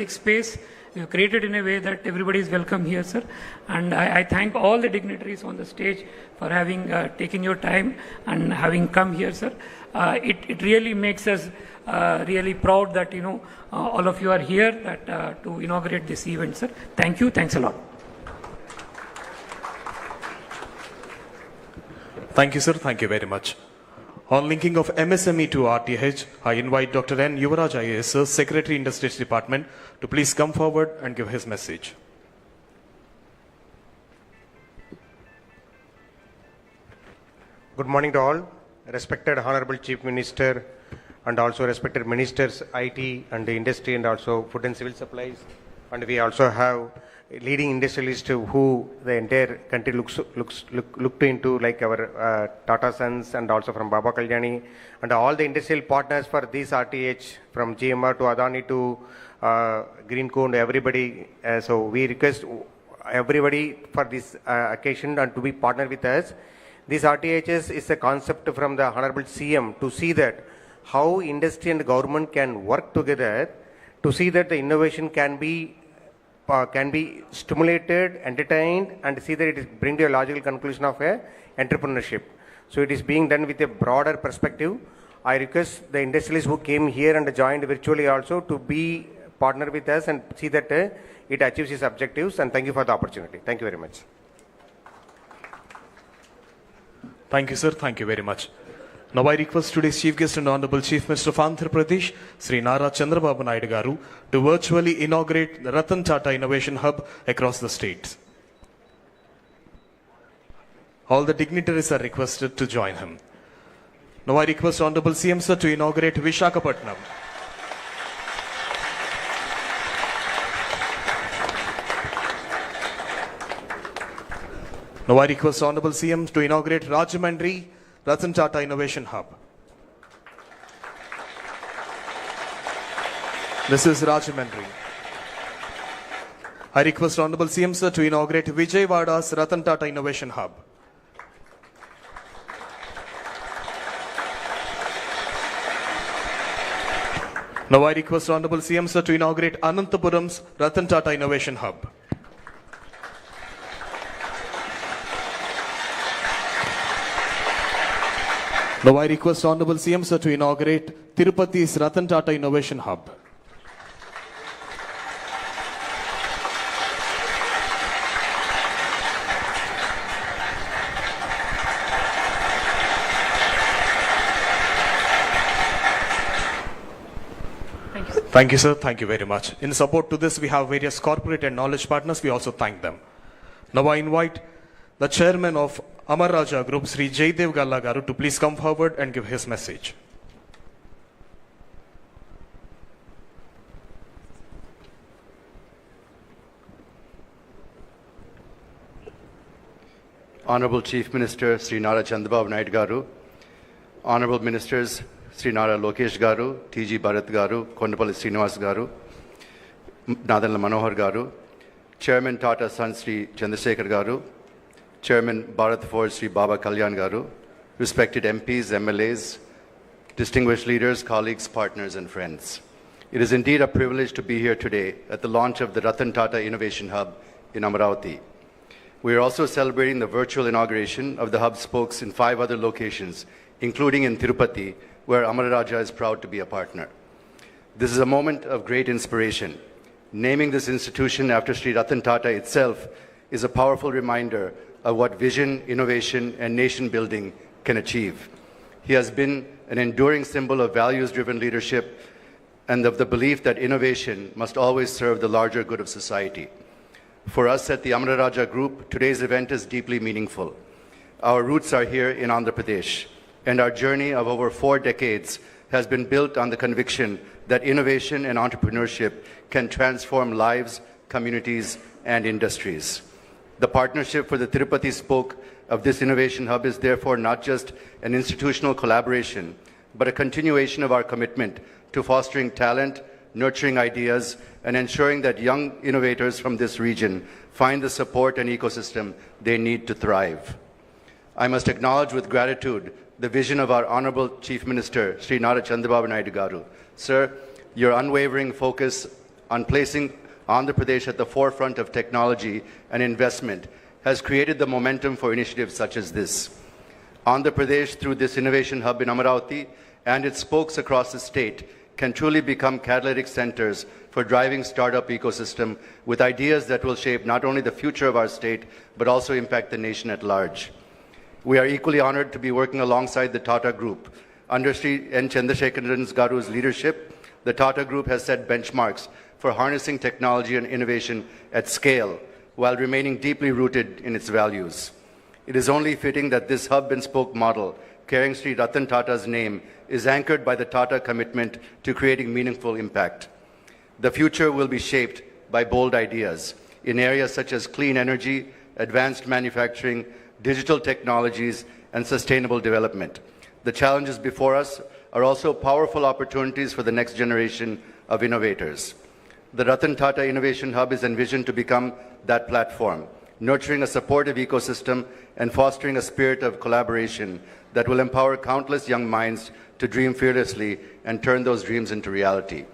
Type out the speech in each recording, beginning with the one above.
space you created in a way that everybody is welcome here, sir. And I thank all the dignitaries on the stage for having taken your time and having come here, sir. It really makes us really proud that all of you are here to inaugurate this event, sir. Thank you. Thanks a lot. Thank you, sir. Thank you very much. On linking of MSME to RTH, I invite Dr. N. Yuvaraj IAS, sir, Secretary Industries Department, to please come forward and give his message. Good morning to all. Respected Honorable Chief Minister and also respected Ministers, IT and the Industry and also Food and Civil Supplies. And we also have leading industrialists who the entire country looked into, like our Tata Sons and also from Baba Kalyani and all the industrial partners for this RTH, from GMR to Adani to Greenco and everybody. So we request everybody for this occasion and to be partner with us. This RTHS is a concept from the Honorable CM to see that how industry and government can work together to see that the innovation can be stimulated, entertained, and see that it is bring to a logical conclusion of a entrepreneurship. So it is being done with a broader perspective. I request the industrialists who came here and joined virtually also to be partner with us and see that it achieves its objectives. And thank you for the opportunity. Thank you very much. Thank you, sir. Thank you very much. Now I request today's Chief Guest and Honorable Chief Minister of Andhra Pradesh, Sri Nara Chandrababu Naidu Garu, to virtually inaugurate the Ratan Tata Innovation Hub across the state. All the dignitaries are requested to join him. Now I request Honorable CM Sir to inaugurate Vishakhapatnam. Now I request Honorable CM to inaugurate Rajahmundry Ratan Tata Innovation Hub. This is Rajahmundry. I request Honorable CM Sir to inaugurate Vijayawada's Ratan Tata Innovation Hub. Now I request Honorable CM Sir to inaugurate Anantapuram's Ratan Tata Innovation Hub. Now I request Honorable CM Sir to inaugurate Tirupati's Ratan Tata Innovation Hub. Thank you, sir. Thank you very much. In support to this, we have various corporate and knowledge partners. We also thank them. Now I invite the chairman of Amar Group, Sri Jaydev Galla Garu, to please come forward and give his message. Honorable Chief Minister Sri Nara Chandrababu Naidu Garu, Honorable Ministers Sri Nara Lokesh Garu, T.G. Bharat Garu, Kondapalli Srinivas Garu, Nadanla Manohar Garu, Chairman Tata Sons Sri Chandrasekhar Garu, Chairman Bharat Forge Sri Baba Kalyan Garu, respected MPs, MLAs, distinguished leaders, colleagues, partners and friends. It is indeed a privilege to be here today at the launch of the Ratan Tata Innovation Hub in Amaravati. We are also celebrating the virtual inauguration of the hub spokes in 5 other locations, including in Tirupati, where Amar Raja is proud to be a partner. This is a moment of great inspiration. Naming this institution after Sri Ratan Tata itself is a powerful reminder of what vision, innovation, and nation building can achieve. He has been an enduring symbol of values-driven leadership and of the belief that innovation must always serve the larger good of society. For us at the Amar Raja Group, today's event is deeply meaningful. Our roots are here in Andhra Pradesh, and our journey of over 4 decades has been built on the conviction that innovation and entrepreneurship can transform lives, communities, and industries. The partnership for the Tirupati spoke of this innovation hub is therefore not just an institutional collaboration, but a continuation of our commitment to fostering talent, nurturing ideas, and ensuring that young innovators from this region find the support and ecosystem they need to thrive. I must acknowledge with gratitude the vision of our Honorable Chief Minister, Sri Nara Chandrababu Naidu Garu. Sir, your unwavering focus on placing Andhra Pradesh at the forefront of technology and investment has created the momentum for initiatives such as this. Andhra Pradesh, through this innovation hub in Amaravati and its spokes across the state, can truly become catalytic centers for driving startup ecosystem with ideas that will shape not only the future of our state, but also impact the nation at large. We are equally honored to be working alongside the Tata Group. Under Shri N. Chandrasekharan Garu's leadership, the Tata Group has set benchmarks for harnessing technology and innovation at scale while remaining deeply rooted in its values. It is only fitting that this hub and spoke model, carrying Sri Ratan Tata's name, is anchored by the Tata commitment to creating meaningful impact. The future will be shaped by bold ideas in areas such as clean energy, advanced manufacturing, digital technologies, and sustainable development. The challenges before us are also powerful opportunities for the next generation of innovators. The Ratan Tata Innovation Hub is envisioned to become that platform, nurturing a supportive ecosystem and fostering a spirit of collaboration that will empower countless young minds to dream fearlessly and turn those dreams into reality.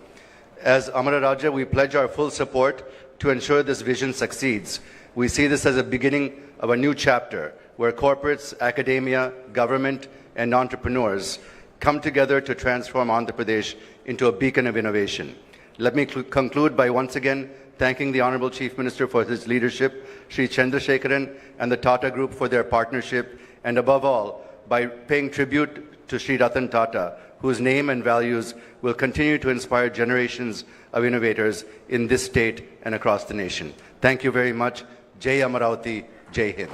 As Amara Raja, we pledge our full support to ensure this vision succeeds. We see this as a beginning of a new chapter where corporates, academia, government, and entrepreneurs come together to transform Andhra Pradesh into a beacon of innovation. Let me conclude by once again thanking the Honorable Chief Minister for his leadership, Shri Chandrasekharan and the Tata Group for their partnership, and above all, by paying tribute to Sri Ratan Tata, whose name and values will continue to inspire generations of innovators in this state and across the nation. Thank you very much. Jai Amaravati, Jai Hind.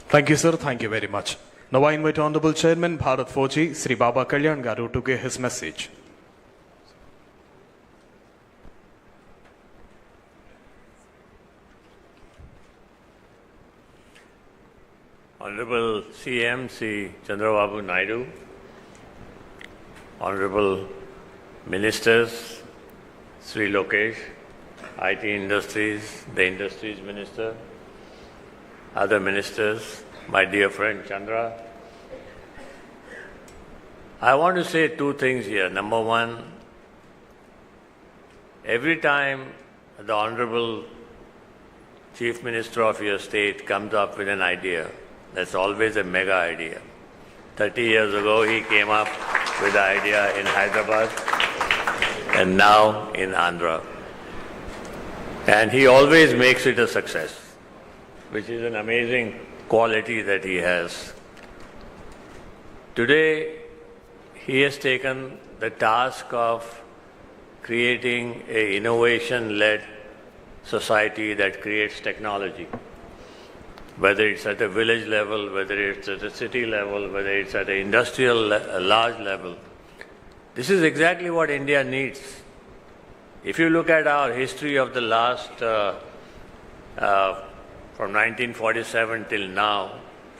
Thank you, sir. Thank you very much. Now I invite Honorable Chairman Bharat Forge, Sri Baba Kalyan Garu, to give his message. Honorable CM Sri Chandrababu Naidu, Honorable Ministers, Sri Lokesh, IT Industries, the Industries Minister, other ministers, my dear friend Chandra. I want to say two things here. Number one, every time the Honorable Chief Minister of your state comes up with an idea, that's always a mega idea. 30 years ago, he came up with the idea in Hyderabad and now in Andhra. And he always makes it a success, which is an amazing quality that he has. Today, he has taken the task of creating an innovation-led society that creates technology. Whether it's at a village level, whether it's at a city level, whether it's at an industrial large level. This is exactly what India needs. If you look at our history of the last, from 1947 till now,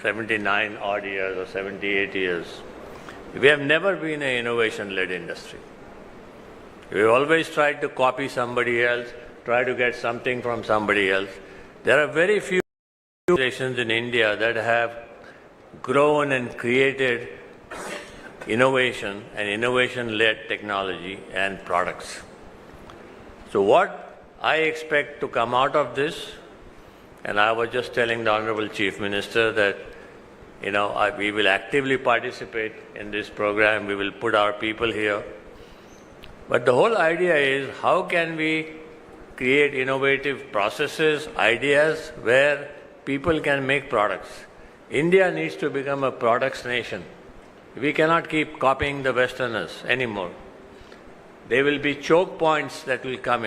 79 odd years or 78 years, we have never been an innovation-led industry. We've always tried to copy somebody else, try to get something from somebody else. There are very few organizations in India that have grown and created innovation and innovation-led technology and products. So what I expect to come out of this, and I was just telling the Honorable Chief Minister that, we will actively participate in this program. We will put our people here. But the whole idea is how can we create innovative processes, ideas where people can make products. India needs to become a products nation. We cannot keep copying the Westerners anymore. There will be choke points that will come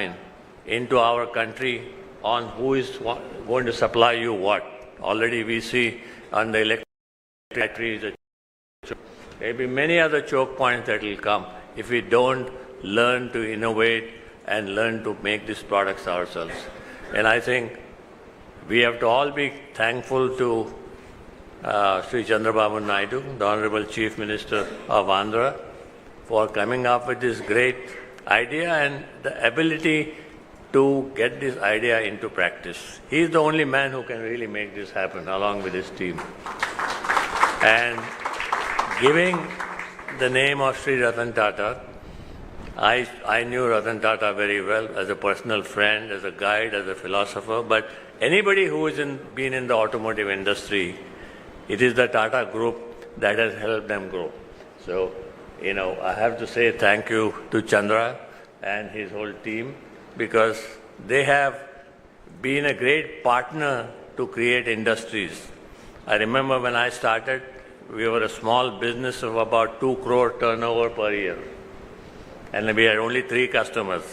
into our country on who is going to supply you what. Already we see on the electric batteries, there will be many other choke points that will come if we don't learn to innovate and learn to make these products ourselves. And I think we have to all be thankful to Sri Chandrababu Naidu, the Honorable Chief Minister of Andhra, for coming up with this great idea and the ability to get this idea into practice. He is the only man who can really make this happen along with his team. And giving the name of Sri Ratan Tata. I knew Ratan Tata very well as a personal friend, as a guide, as a philosopher, but anybody who has been in the automotive industry, it is the Tata Group that has helped them grow. So, I have to say thank you to Chandra and his whole team, because they have been a great partner to create industries. I remember when I started, we were a small business of about 2 crore turnover per year. And we had only 3 customers.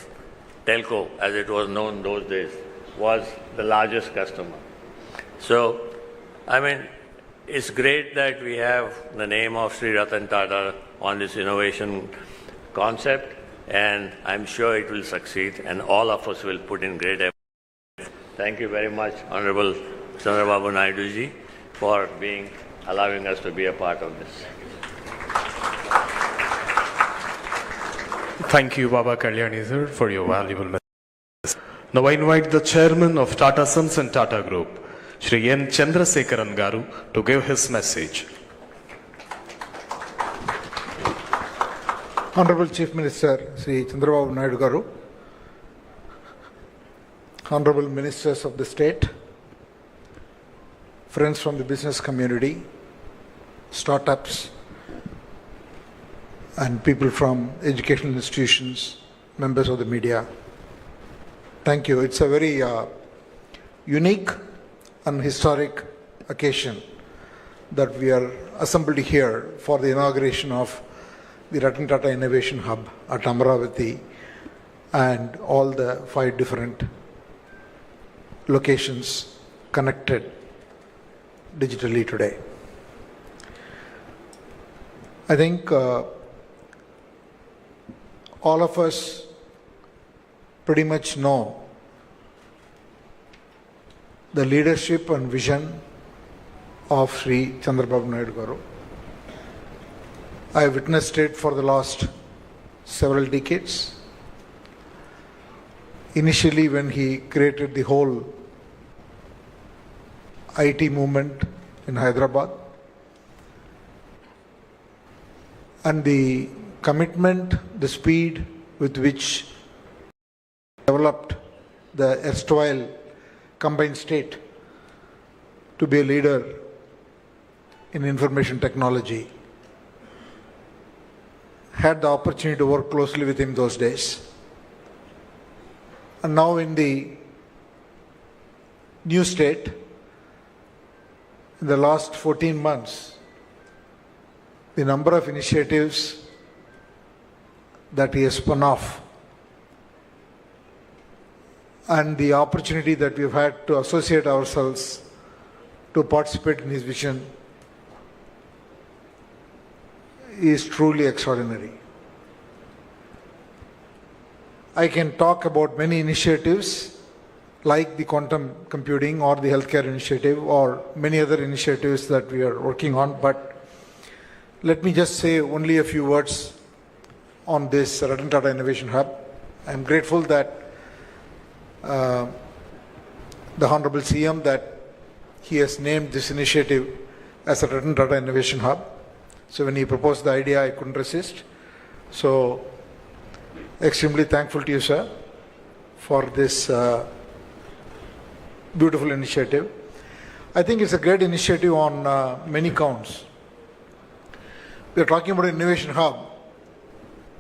Telco, as it was known those days, was the largest customer. So, it's great that we have the name of Sri Ratan Tata on this innovation concept, and I'm sure it will succeed, and all of us will put in great effort. Thank you very much, Honorable Chandrababu Naidu ji, for allowing us to be a part of this. Thank you, Baba Kalyani sir, for your valuable message. Now I invite the chairman of Tata Sons and Tata Group, Shri N. Chandrasekharan Garu, to give his message. Honorable Chief Minister Shri Chandrababu Naidu Garu, Honorable Ministers of the State, friends from the business community, startups, and people from educational institutions, members of the media. Thank you. It's a very unique and historic occasion that we are assembled here for the inauguration of the Ratan Tata Innovation Hub at Amaravati and all the 5 different locations connected digitally today. I think all of us pretty much know the leadership and vision of Sri Chandrababu Naidu Garu. I have witnessed it for the last several decades. Initially, when he created the whole IT movement in Hyderabad, and the commitment, the speed with which developed the erstwhile combined state to be a leader in information technology. Had the opportunity to work closely with him those days. And now in the new state, in the last 14 months, the number of initiatives that he has spun off and the opportunity that we've had to associate ourselves to participate in his vision is truly extraordinary. I can talk about many initiatives like the quantum computing or the healthcare initiative or many other initiatives that we are working on, but let me just say only a few words on this Ratan Tata Innovation Hub. I am grateful that the Honorable CM that he has named this initiative as a Ratan Tata Innovation Hub. So when he proposed the idea, I couldn't resist. So extremely thankful to you, sir, for this beautiful initiative. I think it's a great initiative on many counts. We are talking about an innovation hub.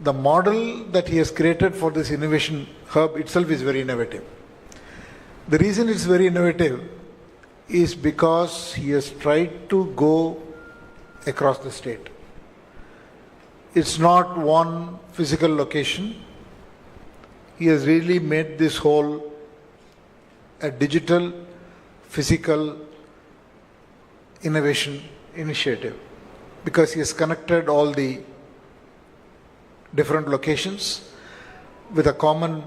The model that he has created for this innovation hub itself is very innovative. The reason it's very innovative is because he has tried to go across the state. It's not one physical location. He has really made this whole a digital, physical innovation initiative because he has connected all the different locations with a common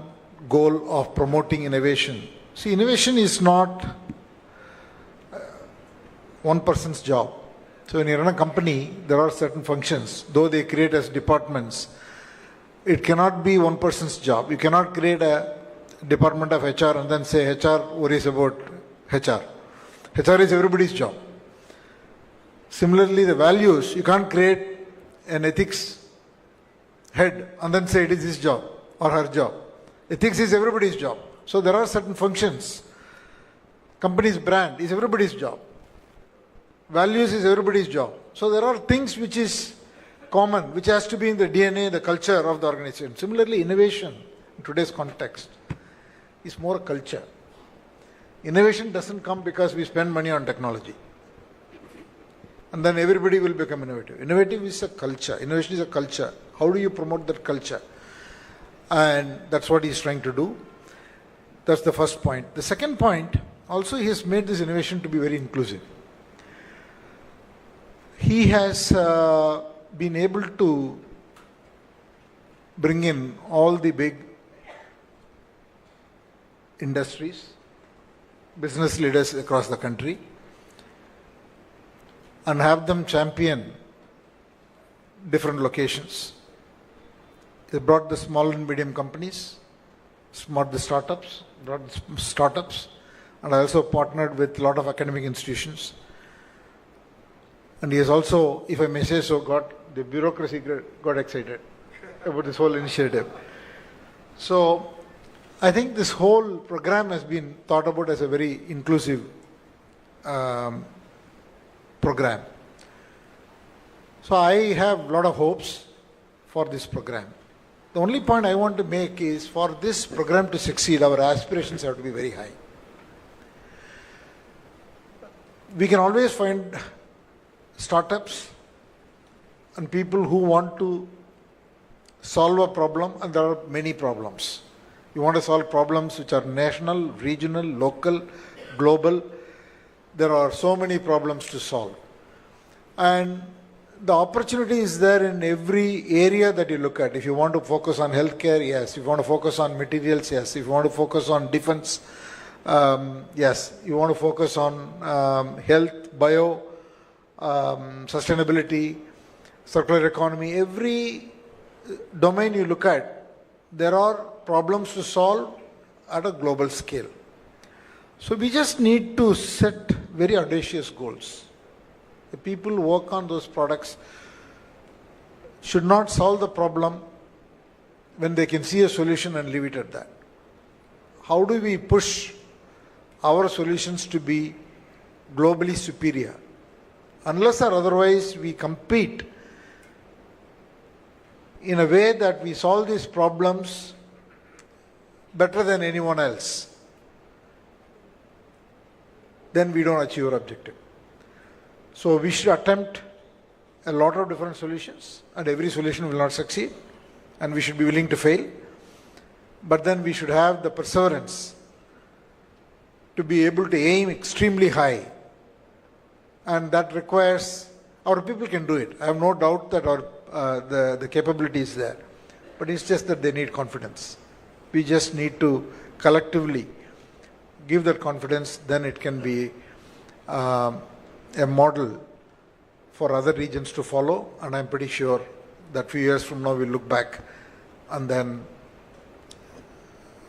goal of promoting innovation. See, innovation is not one person's job. So when you run a company, there are certain functions, though they create as departments. It cannot be one person's job. You cannot create a department of HR and then say HR worries about HR. HR is everybody's job. Similarly, the values, you can't create an ethics head and then say it is his job or her job. Ethics is everybody's job. So there are certain functions. Company's brand is everybody's job. Values is everybody's job. So there are things which is common, which has to be in the DNA, the culture of the organization. Similarly, innovation in today's context is more culture. Innovation doesn't come because we spend money on technology. And then everybody will become innovative. Innovative is a culture. Innovation is a culture. How do you promote that culture? And that's what he's trying to do. That's the first point. The second point, also he has made this innovation to be very inclusive. He has been able to bring in all the big industries, business leaders across the country, and have them champion different locations. He brought the small and medium companies, brought the startups, and I also partnered with a lot of academic institutions. And he has also, if I may say so, the bureaucracy got excited about this whole initiative. So I think this whole program has been thought about as a very inclusive program. So I have a lot of hopes for this program. The only point I want to make is for this program to succeed, our aspirations have to be very high. We can always find startups and people who want to solve a problem, and there are many problems. You want to solve problems which are national, regional, local, global. There are so many problems to solve. And the opportunity is there in every area that you look at. If you want to focus on healthcare, yes. If you want to focus on materials, yes. If you want to focus on defense, yes. You want to focus on health, bio, sustainability, circular economy. Every domain you look at, there are problems to solve at a global scale. So we just need to set very audacious goals. The people who work on those products should not solve the problem when they can see a solution and leave it at that. How do we push our solutions to be globally superior? Unless or otherwise we compete in a way that we solve these problems better than anyone else, then we don't achieve our objective. So we should attempt a lot of different solutions, and every solution will not succeed, and we should be willing to fail. But then we should have the perseverance to be able to aim extremely high, and that requires, our people can do it. I have no doubt that the capability is there, but it's just that they need confidence. We just need to collectively give that confidence, then it can be a model for other regions to follow, and I'm pretty sure that few years from now we'll look back and then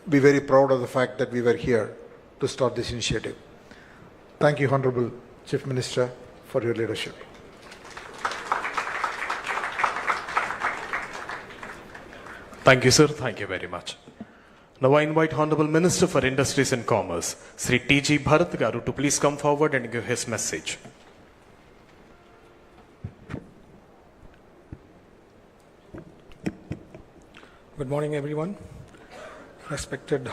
be very proud of the fact that we were here to start this initiative. Thank you, Honorable Chief Minister, for your leadership. Thank you, sir. Thank you very much. Now I invite Honorable Minister for Industries and Commerce, Shri T.G. Bharat Garu, to please come forward and give his message. Good morning, everyone. Respected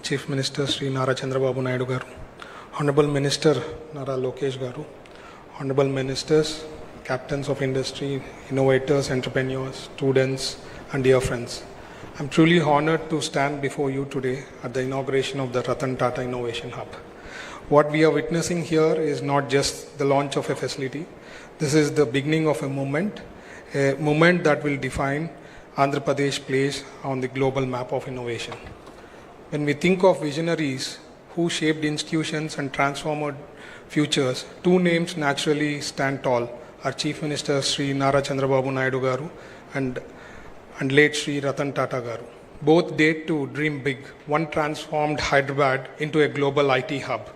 Chief Minister Sri Nara Chandrababu Naidu Garu, Honorable Minister Nara Lokesh Garu, Honorable Ministers, Captains of Industry, Innovators, Entrepreneurs, Students, and dear friends. I'm truly honored to stand before you today at the inauguration of the Ratan Tata Innovation Hub. What we are witnessing here is not just the launch of a facility. This is the beginning of a movement that will define Andhra Pradesh place on the global map of innovation. When we think of visionaries who shaped institutions and transformed futures, two names naturally stand tall. Our Chief Minister Sri Nara Chandrababu Naidu Garu and late Sri Ratan Tata Garu. Both dared to dream big. One transformed Hyderabad into a global IT hub,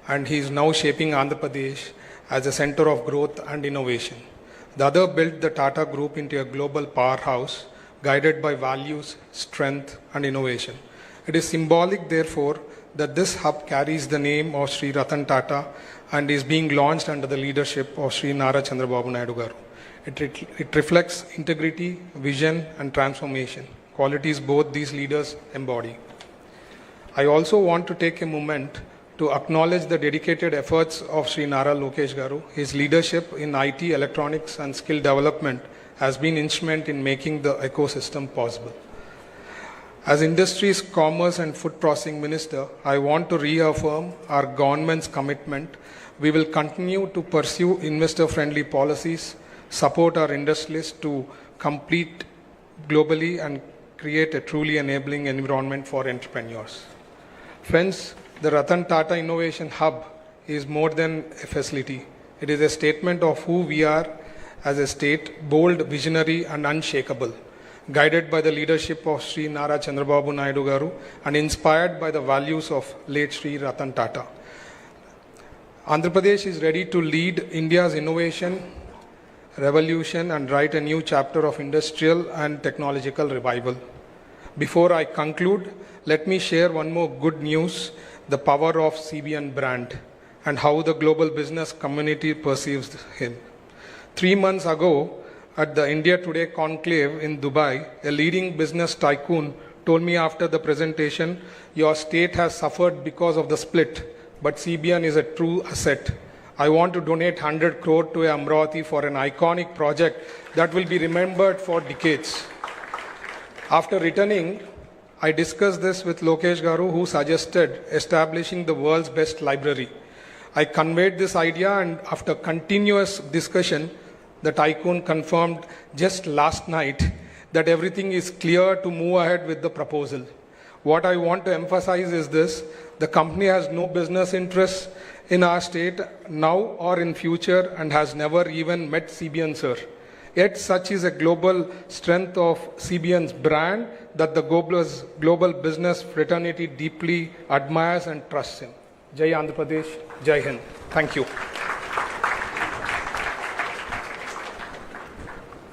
and he is now shaping Andhra Pradesh as a center of growth and innovation. The other built the Tata Group into a global powerhouse guided by values, strength, and innovation. It is symbolic, therefore, that this hub carries the name of Sri Ratan Tata and is being launched under the leadership of Sri Nara Chandrababu Naidu Garu. It reflects integrity, vision, and transformation, qualities both these leaders embody. I also want to take a moment to acknowledge the dedicated efforts of Sri Nara Lokesh Garu. His leadership in IT, electronics, and skill development has been instrumental in making the ecosystem possible. As Industries, Commerce and Food Processing Minister, I want to reaffirm our government's commitment. We will continue to pursue investor-friendly policies, support our industrialists to compete globally and create a truly enabling environment for entrepreneurs. Friends, the Ratan Tata Innovation Hub is more than a facility. It is a statement of who we are as a state, bold, visionary and unshakable, guided by the leadership of Sri Nara Chandrababu Naidu Garu and inspired by the values of late Sri Ratan Tata. Andhra Pradesh is ready to lead India's innovation revolution and write a new chapter of industrial and technological revival. Before I conclude, let me share one more good news, the power of CBN brand and how the global business community perceives him. 3 months ago, at the India Today conclave in Dubai, a leading business tycoon told me after the presentation, your state has suffered because of the split, but CBN is a true asset. I want to donate 100 crore to Amravati for an iconic project that will be remembered for decades. After returning, I discussed this with Lokesh Garu, who suggested establishing the world's best library. I conveyed this idea, and after continuous discussion, the tycoon confirmed just last night that everything is clear to move ahead with the proposal. What I want to emphasize is this: the company has no business interests in our state now or in future and has never even met CBN sir. Yet such is a global strength of CBN's brand that the global business fraternity deeply admires and trusts him. Jai Andhra Pradesh, Jai Hind. Thank you.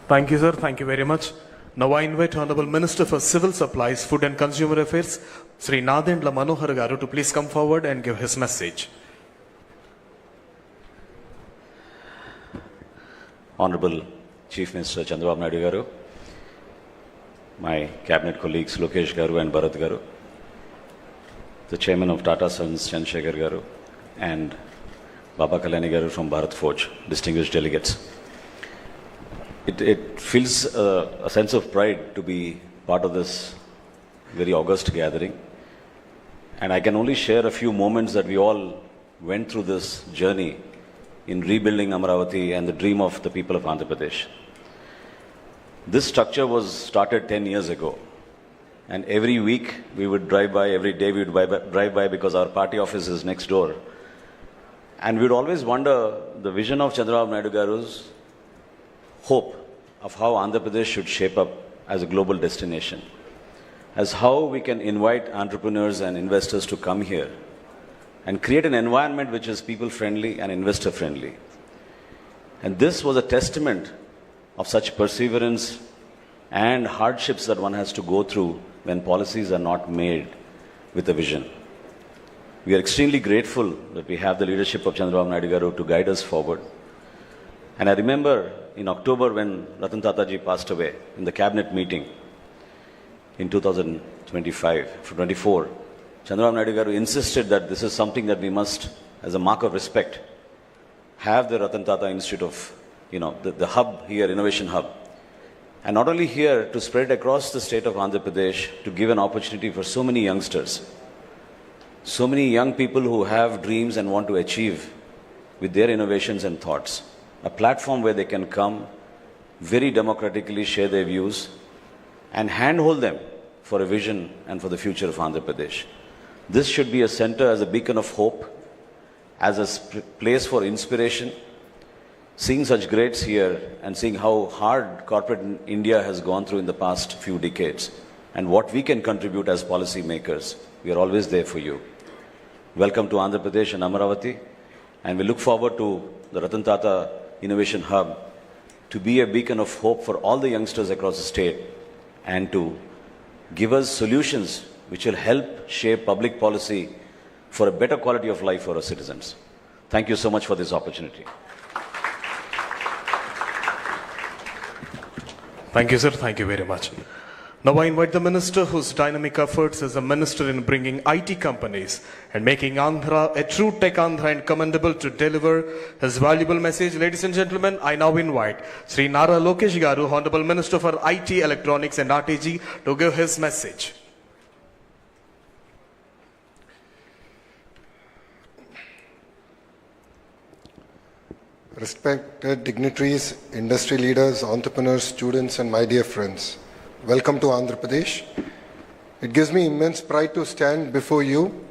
Thank you, sir. Thank you very much. Now I invite Honorable Minister for Civil Supplies, Food and Consumer Affairs, Sri Nadendla Manohar Garu, to please come forward and give his message. Honorable Chief Minister Chandrababu Naidu Garu, my cabinet colleagues Lokesh Garu and Bharat Garu, the Chairman of Tata Sons Chandrasekhar Garu, and Baba Kalyani Garu from Bharat Forge, distinguished delegates. It feels a sense of pride to be part of this very august gathering. And I can only share a few moments that we all went through this journey in rebuilding Amaravati and the dream of the people of Andhra Pradesh. This structure was started 10 years ago. And every week we would drive by, every day we would drive by because our party office is next door. And we would always wonder the vision of Chandrababu Naidu Garu's hope of how Andhra Pradesh should shape up as a global destination, as how we can invite entrepreneurs and investors to come here and create an environment which is people-friendly and investor-friendly. And this was a testament of such perseverance and hardships that one has to go through when policies are not made with a vision. We are extremely grateful that we have the leadership of Chandrababu Naidu Garu to guide us forward. And I remember in October when Ratan Tata ji passed away in the cabinet meeting in 2024, Chandrababu Naidu Garu insisted that this is something that we must, as a mark of respect, have the Ratan Tata Institute of, the hub here, Innovation Hub. And not only here, to spread across the state of Andhra Pradesh, to give an opportunity for so many youngsters, so many young people who have dreams and want to achieve with their innovations and thoughts. A platform where they can come, very democratically share their views, and handhold them for a vision and for the future of Andhra Pradesh. This should be a center as a beacon of hope, as a place for inspiration. Seeing such greats here and seeing how hard corporate India has gone through in the past few decades and what we can contribute as policy makers, we are always there for you. Welcome to Andhra Pradesh and Amaravati, and we look forward to the Ratan Tata Innovation Hub to be a beacon of hope for all the youngsters across the state and to give us solutions which will help shape public policy for a better quality of life for our citizens. Thank you so much for this opportunity. Thank you, sir. Thank you very much. Now I invite the minister whose dynamic efforts as a minister in bringing IT companies and making Andhra a true tech Andhra and commendable to deliver his valuable message. Ladies and gentlemen, I now invite Shri Nara Lokesh Garu, Honorable Minister for IT, Electronics and RTG, to give his message. Respected dignitaries, industry leaders, entrepreneurs, students, and my dear friends, welcome to Andhra Pradesh. It gives me immense pride to stand before you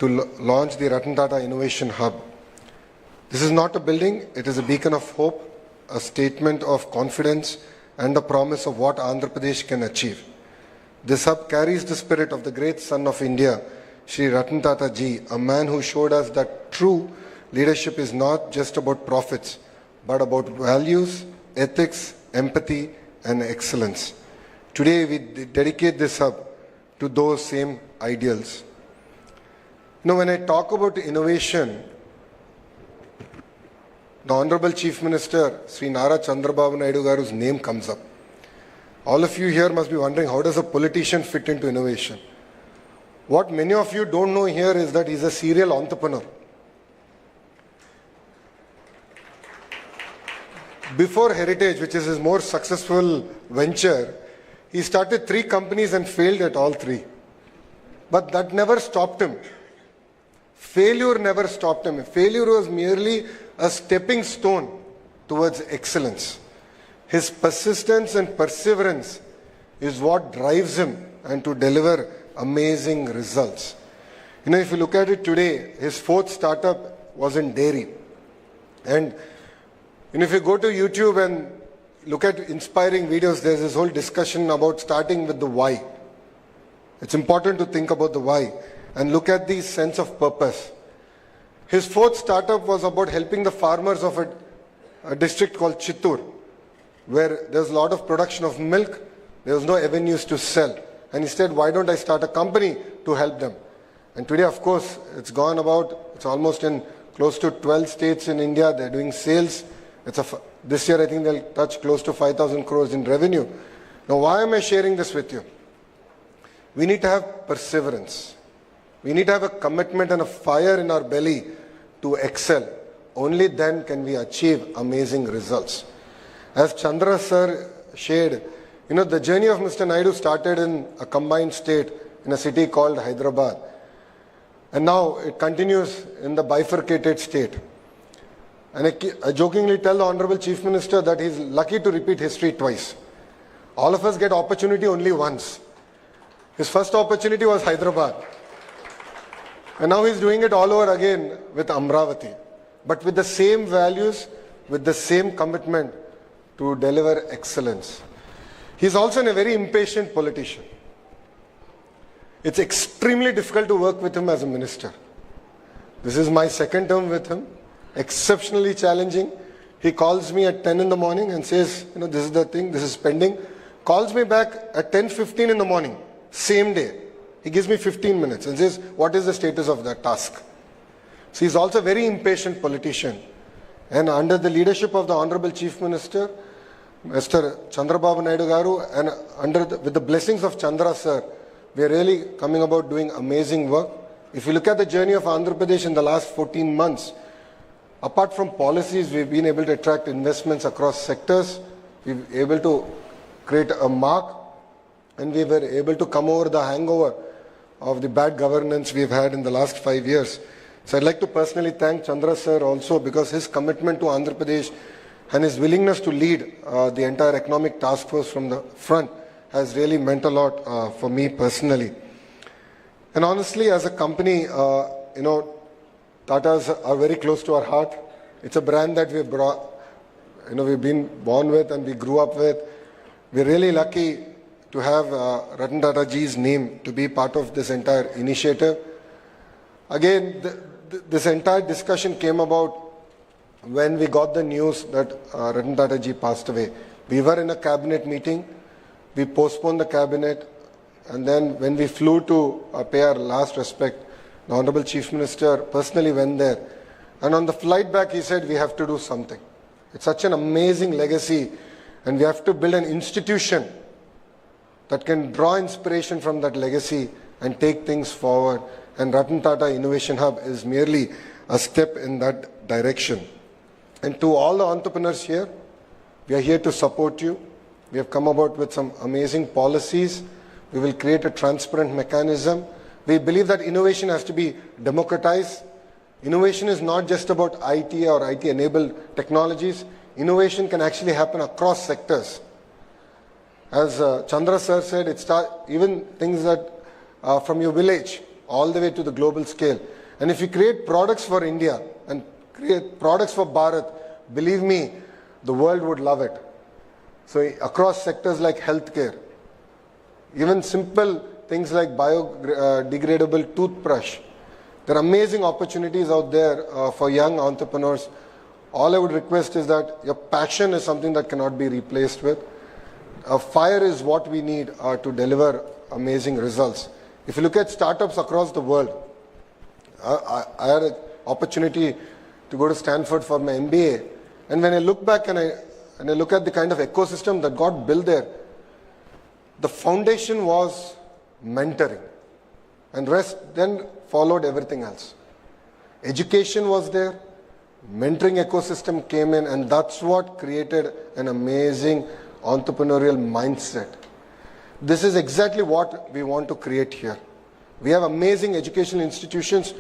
to launch the Ratan Tata Innovation Hub. This is not a building, it is a beacon of hope, a statement of confidence, and a promise of what Andhra Pradesh can achieve. This hub carries the spirit of the great son of India, Shri Ratan Tata Ji, a man who showed us that true leadership is not just about profits, but about values, ethics, empathy, and excellence. Today, we dedicate this hub to those same ideals. You know, when I talk about innovation, the Honorable Chief Minister, Sri Nara Chandrababu Naidu Garu's name comes up. All of you here must be wondering, how does a politician fit into innovation? What many of you don't know here is that he's a serial entrepreneur. Before Heritage, which is his more successful venture, he started 3 companies and failed at all 3. But that never stopped him. Failure never stopped him. Failure was merely a stepping stone towards excellence. His persistence and perseverance is what drives him and to deliver amazing results. You know, if you look at it today, his 4th startup was in dairy. And if you go to YouTube and look at inspiring videos, there's this whole discussion about starting with the why. It's important to think about the why and look at the sense of purpose. His 4th startup was about helping the farmers of a district called Chittoor, where there's a lot of production of milk, there was no avenues to sell. And he said, why don't I start a company to help them? And today, of course, it's almost in close to 12 states in India. They're doing sales. This year, I think they'll touch close to 5,000 crores in revenue. Now, why am I sharing this with you? We need to have perseverance. We need to have a commitment and a fire in our belly to excel. Only then can we achieve amazing results. As Chandra sir shared, the journey of Mr. Naidu started in a combined state in a city called Hyderabad. And now it continues in the bifurcated state. And I jokingly tell the Honorable Chief Minister that he's lucky to repeat history twice. All of us get opportunity only once. His first opportunity was Hyderabad. And now he's doing it all over again with Amravati. But with the same values, with the same commitment to deliver excellence. He's also a very impatient politician. It's extremely difficult to work with him as a minister. This is my 2nd term with him. Exceptionally challenging. He calls me at 10 in the morning and says, this is the thing, this is pending. Calls me back at 10:15 in the morning, same day. He gives me 15 minutes and says, what is the status of that task? So he's also a very impatient politician. And under the leadership of the Honorable Chief Minister, Mr. Chandrababu Naidu Garu, and with the blessings of Chandra sir, we are really coming about doing amazing work. If you look at the journey of Andhra Pradesh in the last 14 months, apart from policies, we've been able to attract investments across sectors. We've been able to create a mark, and we were able to come over the hangover of the bad governance we've had in the last 5 years. So I'd like to personally thank Chandra sir also, because his commitment to Andhra Pradesh and his willingness to lead the entire economic task force from the front has really meant a lot for me personally. And honestly, as a company, Tatas are very close to our heart. It's a brand that we've been born with and we grew up with. We're really lucky to have Ratan Tata Ji's name to be part of this entire initiative. Again, this entire discussion came about when we got the news that Ratan Tata ji passed away. We were in a cabinet meeting, we postponed the cabinet, and then when we flew to pay our last respect, the Honorable Chief Minister personally went there. And on the flight back, he said, we have to do something. It's such an amazing legacy, and we have to build an institution that can draw inspiration from that legacy and take things forward. And Ratan Tata Innovation Hub is merely a step in that direction. And to all the entrepreneurs here, we are here to support you. We have come about with some amazing policies. We will create a transparent mechanism. We believe that innovation has to be democratized. Innovation is not just about IT or IT-enabled technologies. Innovation can actually happen across sectors. As Chandra sir said, even things that from your village all the way to the global scale. And if you create products for India and create products for Bharat, believe me, the world would love it. So across sectors like healthcare, even simple things like biodegradable toothbrush, there are amazing opportunities out there for young entrepreneurs. All I would request is that your passion is something that cannot be replaced with. Fire is what we need to deliver amazing results. If you look at startups across the world, I had an opportunity to go to Stanford for my MBA. And when I look back and I look at the kind of ecosystem that got built there, the foundation was mentoring. And rest then followed everything else. Education was there, mentoring ecosystem came in, and that's what created an amazing entrepreneurial mindset. This is exactly what we want to create here. We have amazing educational institutions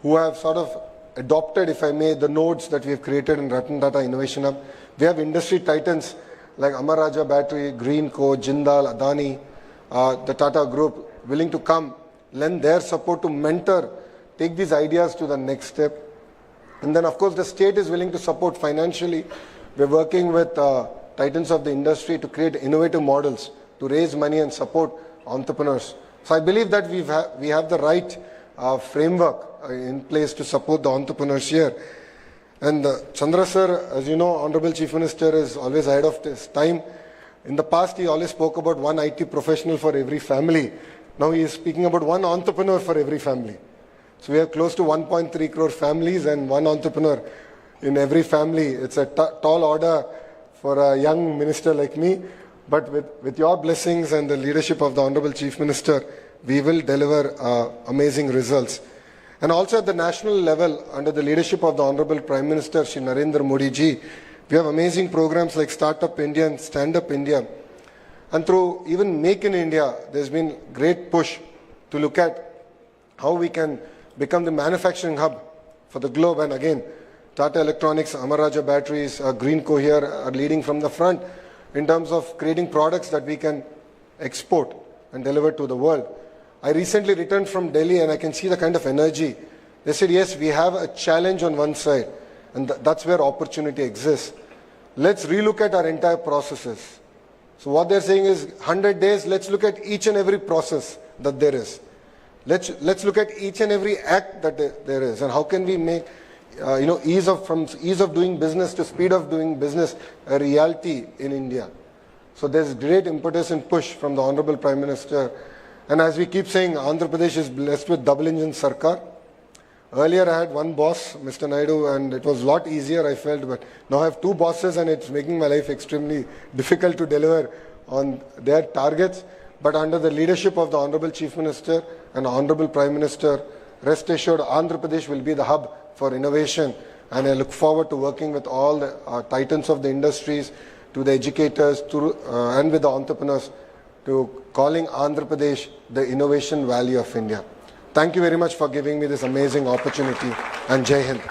who have sort of adopted, if I may, the nodes that we have created in Ratan Tata Innovation Hub. We have industry titans like Amar Battery, Greenco, Jindal, Adani, the Tata Group willing to come, lend their support to mentor, take these ideas to the next step. And then, of course, the state is willing to support financially. We're working with titans of the industry to create innovative models to raise money and support entrepreneurs. So I believe that we have the right framework in place to support the entrepreneurs here. And Chandra sir, as you know, Honorable Chief Minister is always ahead of his time. In the past, he always spoke about one IT professional for every family. Now he is speaking about one entrepreneur for every family. So we have close to 1.3 crore families and one entrepreneur in every family. It's a tall order for a young minister like me. But with your blessings and the leadership of the Honorable Chief Minister, we will deliver amazing results. And also at the national level, under the leadership of the Honorable Prime Minister, Shri Narendra Modi ji, we have amazing programs like Startup India and Stand Up India. And through even Make in India, there's been great push to look at how we can become the manufacturing hub for the globe. And again, Tata Electronics, Amar Batteries, Greenco here are leading from the front in terms of creating products that we can export and deliver to the world. I recently returned from Delhi and I can see the kind of energy. They said, yes, we have a challenge on one side, and that's where opportunity exists. Let's relook at our entire processes. So what they're saying is 100 days, let's look at each and every process that there is. Let's look at each and every act that there is, and how can we make ease of doing business to speed of doing business a reality in India. So there's great impetus and push from the Honorable Prime Minister. And as we keep saying, Andhra Pradesh is blessed with double engine Sarkar. Earlier I had one boss, Mr. Naidu, and it was a lot easier, I felt, but now I have two bosses and it's making my life extremely difficult to deliver on their targets. But under the leadership of the Honorable Chief Minister and Honorable Prime Minister, rest assured Andhra Pradesh will be the hub for innovation, and I look forward to working with all the titans of the industries, to the educators, and with the entrepreneurs, to calling Andhra Pradesh the innovation valley of India. Thank you very much for giving me this amazing opportunity, and Jai Hind.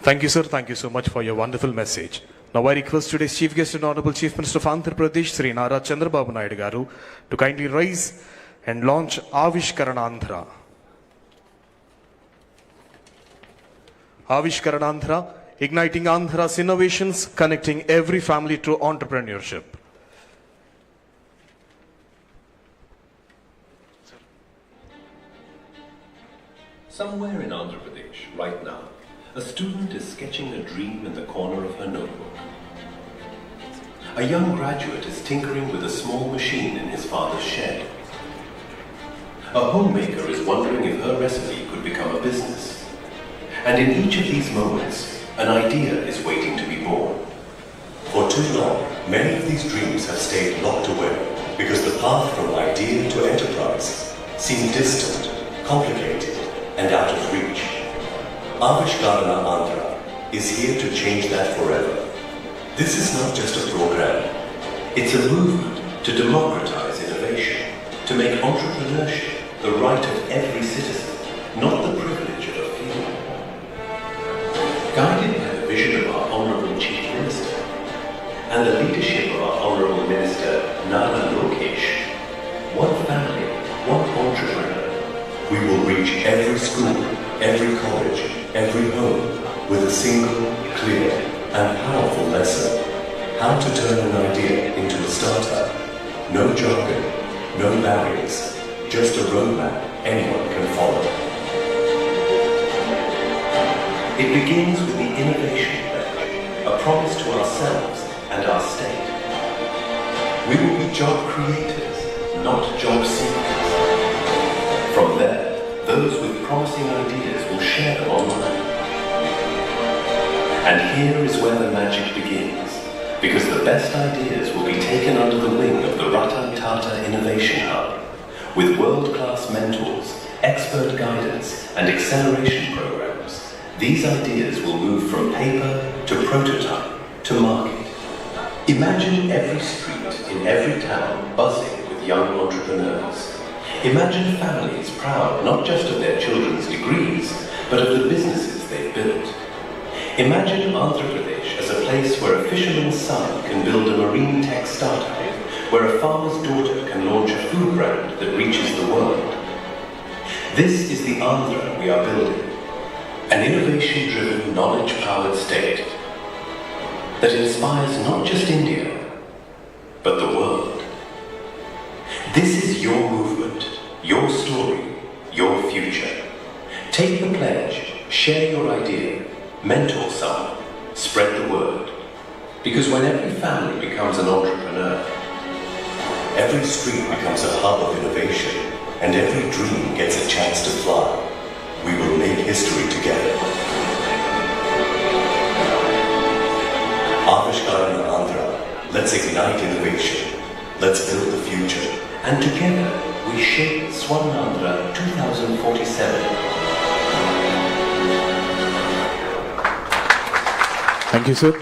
Thank you, sir. Thank you so much for your wonderful message. Now I request today's Chief Guest and Honorable Chief Minister of Andhra Pradesh, Sri Nara Chandrababu Naidu Garu, to kindly rise and launch Avishkarana Andhra. Avishkarana Andhra, igniting Andhra's innovations, connecting every family to entrepreneurship. Somewhere in Andhra Pradesh, right now, a student is sketching a dream in the corner of her notebook. A young graduate is tinkering with a small machine in his father's shed. A homemaker is wondering if her recipe could become a business. And in each of these moments, an idea is waiting to be born. For too long, many of these dreams have stayed locked away because the path from idea to enterprise seemed distant, complicated, and out of reach. Avishkarana Andhra is here to change that forever. This is not just a program. It's a movement to democratize innovation, to make entrepreneurship the right of every citizen, not the privilege of a few. Guided by the vision of our Honourable Chief Minister and the leadership of our Honourable Minister Nara Lokesh, one family, one entrepreneur, we will reach every school, every college, every home with a single, clear, and powerful lesson. How to turn an idea into a startup. No jargon, no barriers, just a roadmap anyone can follow. It begins with the innovation pledge, a promise to ourselves and our state. We will be job creators, not job seekers. From there, those with promising ideas will share them online. And here is where the magic begins, because the best ideas will be taken under the wing of the Ratan Tata Innovation Hub, with world-class mentors, expert guidance, and acceleration programs. These ideas will move from paper to prototype to market. Imagine every street in every town buzzing with young entrepreneurs. Imagine families proud not just of their children's degrees, but of the businesses they've built. Imagine Andhra Pradesh as a place where a fisherman's son can build a marine tech startup, where a farmer's daughter can launch a food brand that reaches the world. This is the Andhra we are building, an innovation-driven, knowledge-powered state that inspires not just India, but the world. This is your movement, your story, your future. Take the pledge, share your idea, mentor someone, spread the word. Because when every family becomes an entrepreneur, every street becomes a hub of innovation, and every dream gets a chance to fly. We will make history together. Avishkarana Andhra, let's ignite innovation. Let's build the future. And together, we shape Swarnandhra 2047. Thank you, sir.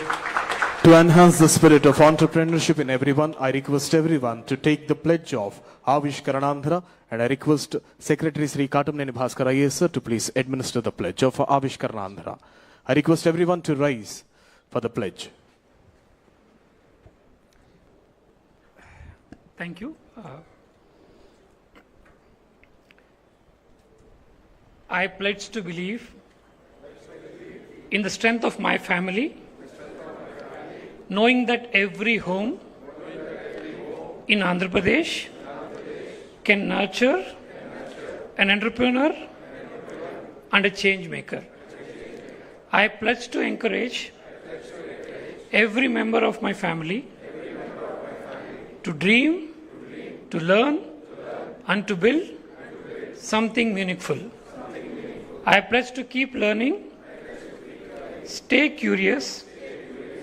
To enhance the spirit of entrepreneurship in everyone, I request everyone to take the pledge of Avishkarana Andhra, and I request Secretary Sri Katamneni Bhaskar IAS sir to please administer the pledge of Avishkarana Andhra. I request everyone to rise for the pledge. Thank you. I pledge to believe in the strength of my family, knowing that every home in Andhra Pradesh can nurture an entrepreneur and a change maker. I pledge to encourage every member of my family to dream, to learn, and to build something meaningful. I pledge to keep learning, stay curious,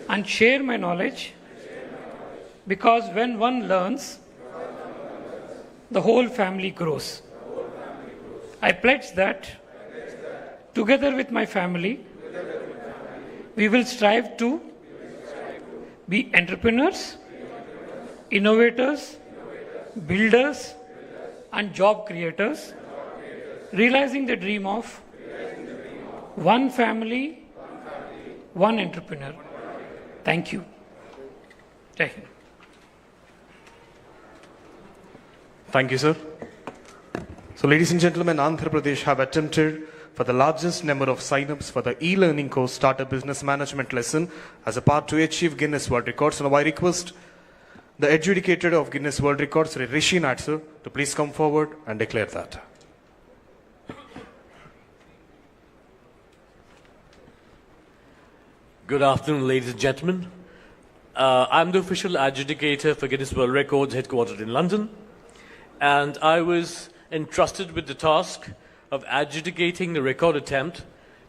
and share my knowledge, because when one learns, the whole family grows. I pledge that together with my family, we will strive to be entrepreneurs, innovators, builders, and job creators, realizing the dream of one family, one entrepreneur. Thank you. Jai Hind. Thank you, sir. So, ladies and gentlemen, Andhra Pradesh have attempted for the largest number of sign-ups for the e-learning course Startup Business Management lesson as a part to achieve Guinness World Record. So now I request the adjudicator of Guinness World Record, Sri Rishi Nath, sir, to please come forward and declare that. Good afternoon, ladies and gentlemen. I'm the official adjudicator for Guinness World Records headquartered in London, and I was entrusted with the task of adjudicating the record attempt,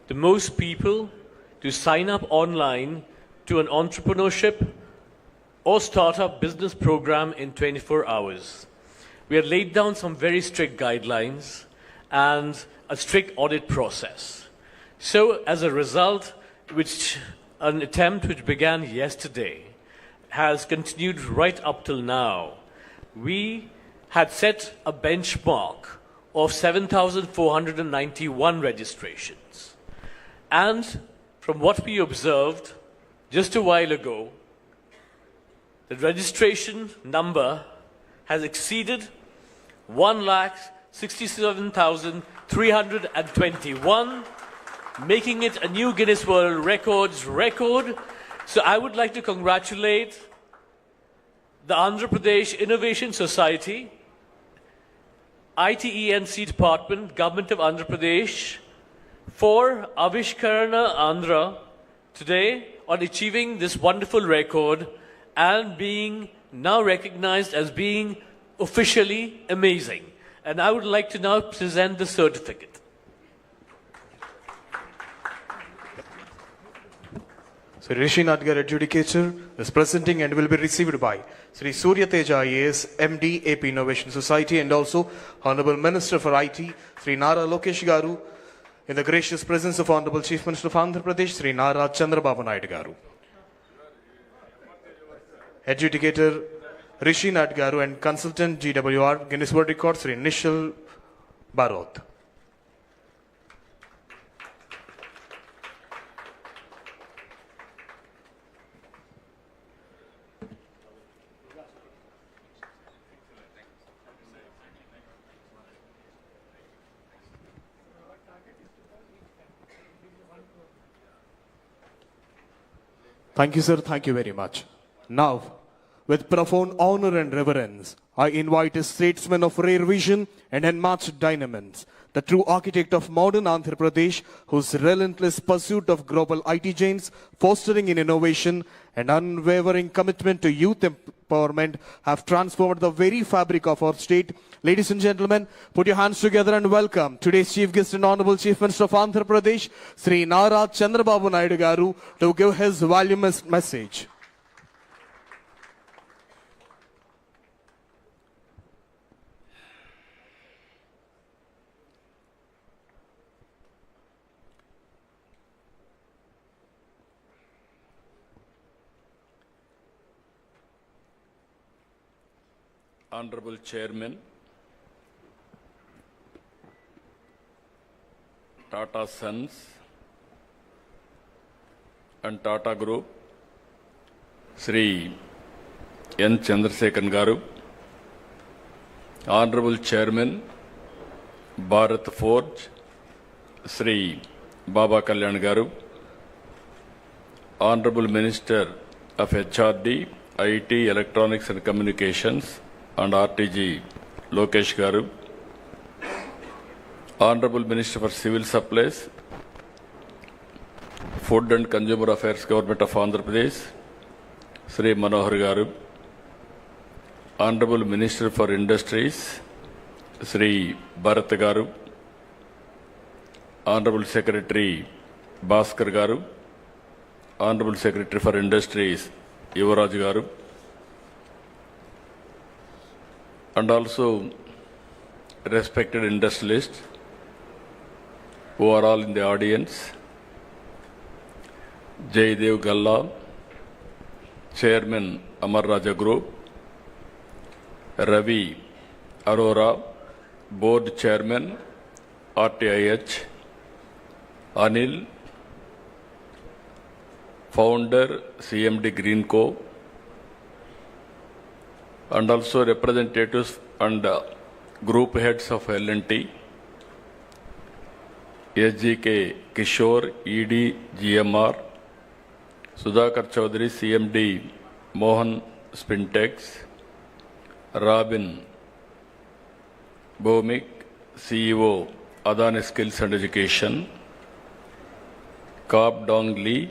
the most people to sign up online to an entrepreneurship or startup business program in 24 hours. We had laid down some very strict guidelines and a strict audit process. So as a result, an attempt which began yesterday has continued right up till now. We had set a benchmark of 7,491 registrations. And from what we observed just a while ago, the registration number has exceeded 1,67,321, making it a new Guinness World Records record. So I would like to congratulate the Andhra Pradesh Innovation Society, ITENC Department, Government of Andhra Pradesh, for Avishkarana Andhra today on achieving this wonderful record and being now recognized as being officially amazing. And I would like to now present the certificate. So Rishi Nadgar Adjudicator is presenting and will be received by Sri Surya Teja IAS, MD, AP Innovation Society, and also Honorable Minister for IT, Sri Nara Lokesh Garu, in the gracious presence of Honorable Chief Minister of Andhra Pradesh, Sri Nara Chandrababu Naidu Garu. Adjudicator Rishi Nadgaru and Consultant GWR Guinness World Record, Sri Nishal Barot. Thank you, sir. Thank you very much. Now, with profound honor and reverence, I invite a statesman of rare vision and unmatched dynamism, the true architect of modern Andhra Pradesh, whose relentless pursuit of global IT giants, fostering in innovation and unwavering commitment to youth empowerment have transformed the very fabric of our state. Ladies and gentlemen, put your hands together and welcome today's Chief Guest and Honorable Chief Minister of Andhra Pradesh, Sri Nara Chandrababu Naidu Garu, to give his voluminous message. Honorable Chairman, Tata Sons and Tata Group, Shri N. Chandrasekhan Garu, Honorable Chairman, Bharat Forge, Shri Baba Kalyan Garu, Honorable Minister of HRD, IT, Electronics and Communications, and RTG Lokesh Garu, Honorable Minister for Civil Supplies, Food and Consumer Affairs Government of Andhra Pradesh, Shri Manohar Garu, Honorable Minister for Industries, Shri Bharat Garu, Honorable Secretary Bhaskar Garu, Honorable Secretary for Industries Yuvaraj Garu, and also respected industrialists who are all in the audience, Jaydev Galla, Chairman Amar Group, Ravi Arora, Board Chairman RTIH, Anil, Founder CMD Greenco, and also representatives and group heads of L&T, SGK Kishore, ED GMR, Sudhakar Chaudhary, CMD Mohan Spintex, Robin Bhomik, CEO Adani Skills and Education, Kap Dong Lee,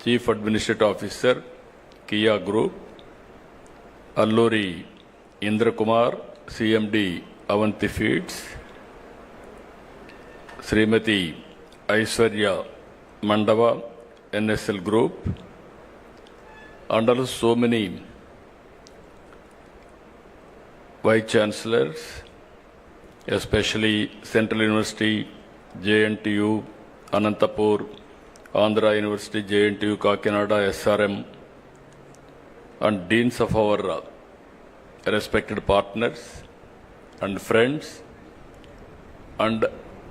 Chief Administrative Officer, Kia Group, Alluri Indra Kumar, CMD, Avanti Feeds, Srimati Aishwarya Mandava, NSL Group, and also so many Vice Chancellors, especially Central University, JNTU, Anantapur, Andhra University, JNTU, Kakinada, SRM, and deans of our respected partners and friends, and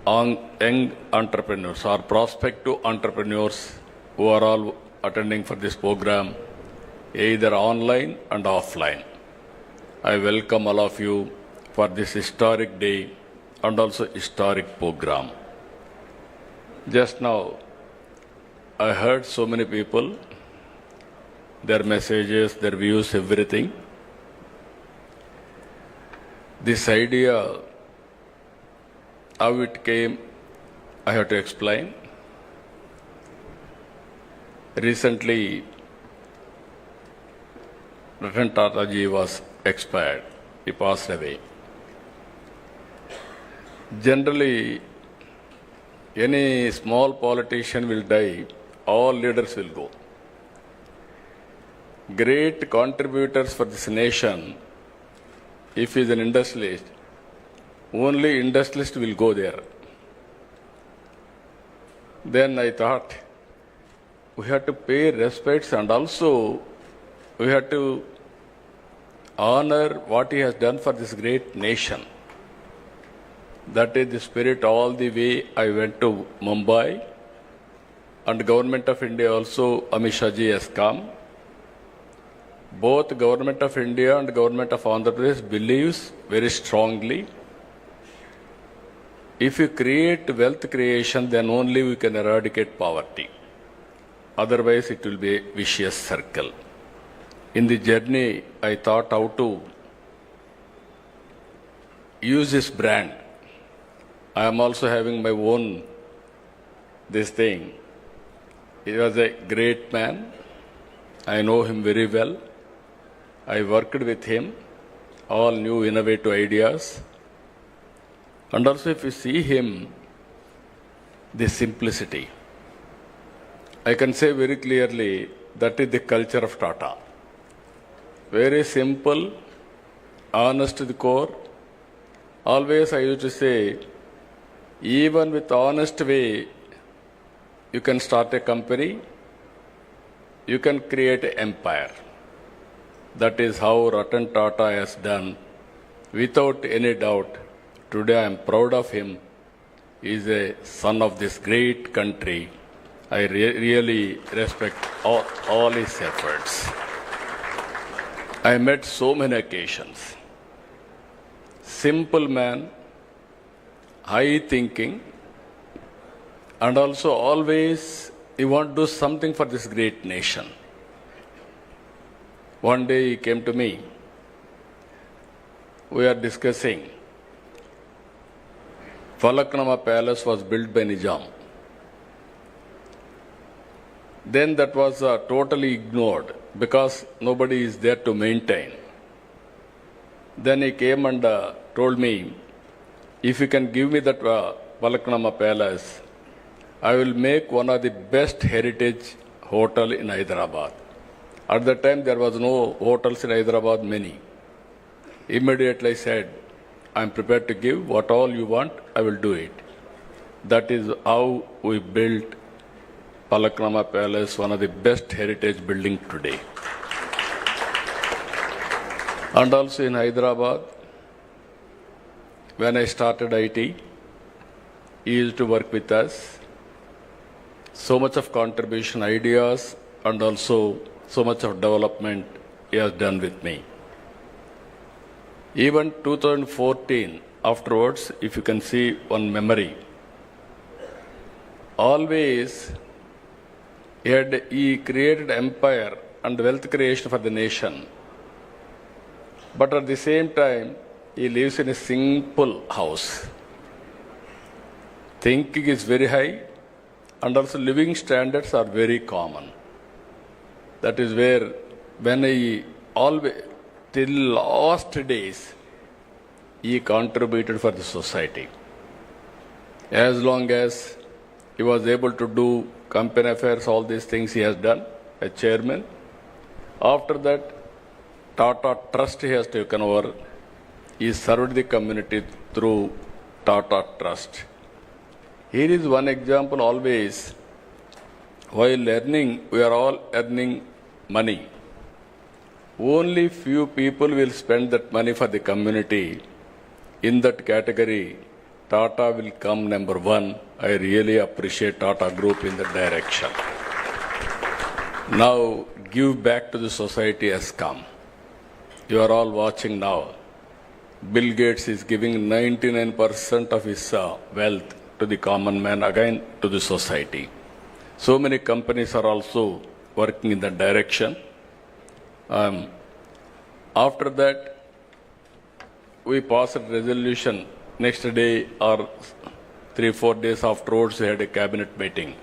young entrepreneurs or prospective entrepreneurs who are all attending for this program, either online and offline. I welcome all of you for this historic day and also historic program. Just now, I heard so many people, their messages, their views, everything. This idea, how it came, I have to explain. Recently, Ratan Tata ji was expired. He passed away. Generally, any small politician will die, all leaders will go. Great contributors for this nation, if he is an industrialist, only industrialist will go there. Then I thought, we have to pay respects and also we have to honor what he has done for this great nation. That is the spirit all the way I went to Mumbai, and Government of India also, Amit Shah ji has come. Both Government of India and Government of Andhra Pradesh believes very strongly, if you create wealth creation, then only we can eradicate poverty. Otherwise, it will be a vicious circle. In the journey, I thought how to use this brand. I am also having my own this thing. He was a great man. I know him very well. I worked with him, all new innovative ideas. And also if you see him, the simplicity. I can say very clearly that is the culture of Tata. Very simple, honest to the core. Always I used to say, even with honest way, you can start a company, you can create an empire. That is how Ratan Tata has done. Without any doubt, today I am proud of him. He is a son of this great country. I really respect all his efforts. I met so many occasions. Simple man, high thinking, and also always he want to do something for this great nation. One day he came to me. We are discussing. Falaknama Palace was built by Nizam. Then that was totally ignored because nobody is there to maintain. Then he came and told me, if you can give me that Falaknama Palace, I will make one of the best heritage hotel in Hyderabad. At that time, there was no hotels in Hyderabad, many. Immediately I said, I am prepared to give what all you want, I will do it. That is how we built Falaknama Palace, one of the best heritage buildings today. And also in Hyderabad, when I started IT, he used to work with us. So much of contribution, ideas, and also so much of development he has done with me. Even 2014, afterwards, if you can see one memory, always he created empire and wealth creation for the nation. But at the same time, he lives in a simple house. Thinking is very high, and also living standards are very common. That is where, when I always, till last days, he contributed for the society. As long as he was able to do company affairs, all these things he has done as chairman. After that, Tata Trust he has taken over. He served the community through Tata Trust. Here is one example always. While earning, we are all earning money. Only few people will spend that money for the community. In that category, Tata will come number one. I really appreciate Tata Group in that direction. Now, give back to the society has come. You are all watching now. Bill Gates is giving 99% of his wealth to the common man, again to the society. So many companies are also working in that direction. After that, we passed a resolution. Next day or 3-4 days afterwards, we had a cabinet meeting.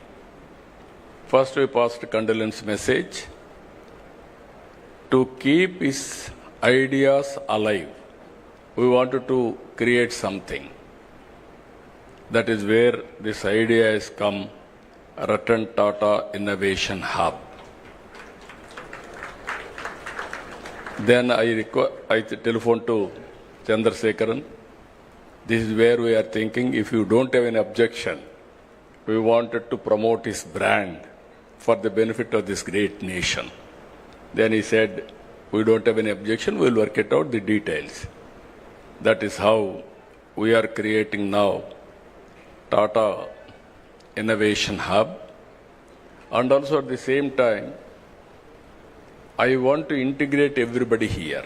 First, we passed a condolence message to keep his ideas alive. We wanted to create something. That is where this idea has come, Ratan Tata Innovation Hub. Then I telephoned to Chandrasekharan. This is where we are thinking, if you don't have any objection, we wanted to promote his brand for the benefit of this great nation. Then he said, we don't have any objection, we'll work it out, the details. That is how we are creating now Tata Innovation Hub. And also at the same time, I want to integrate everybody here.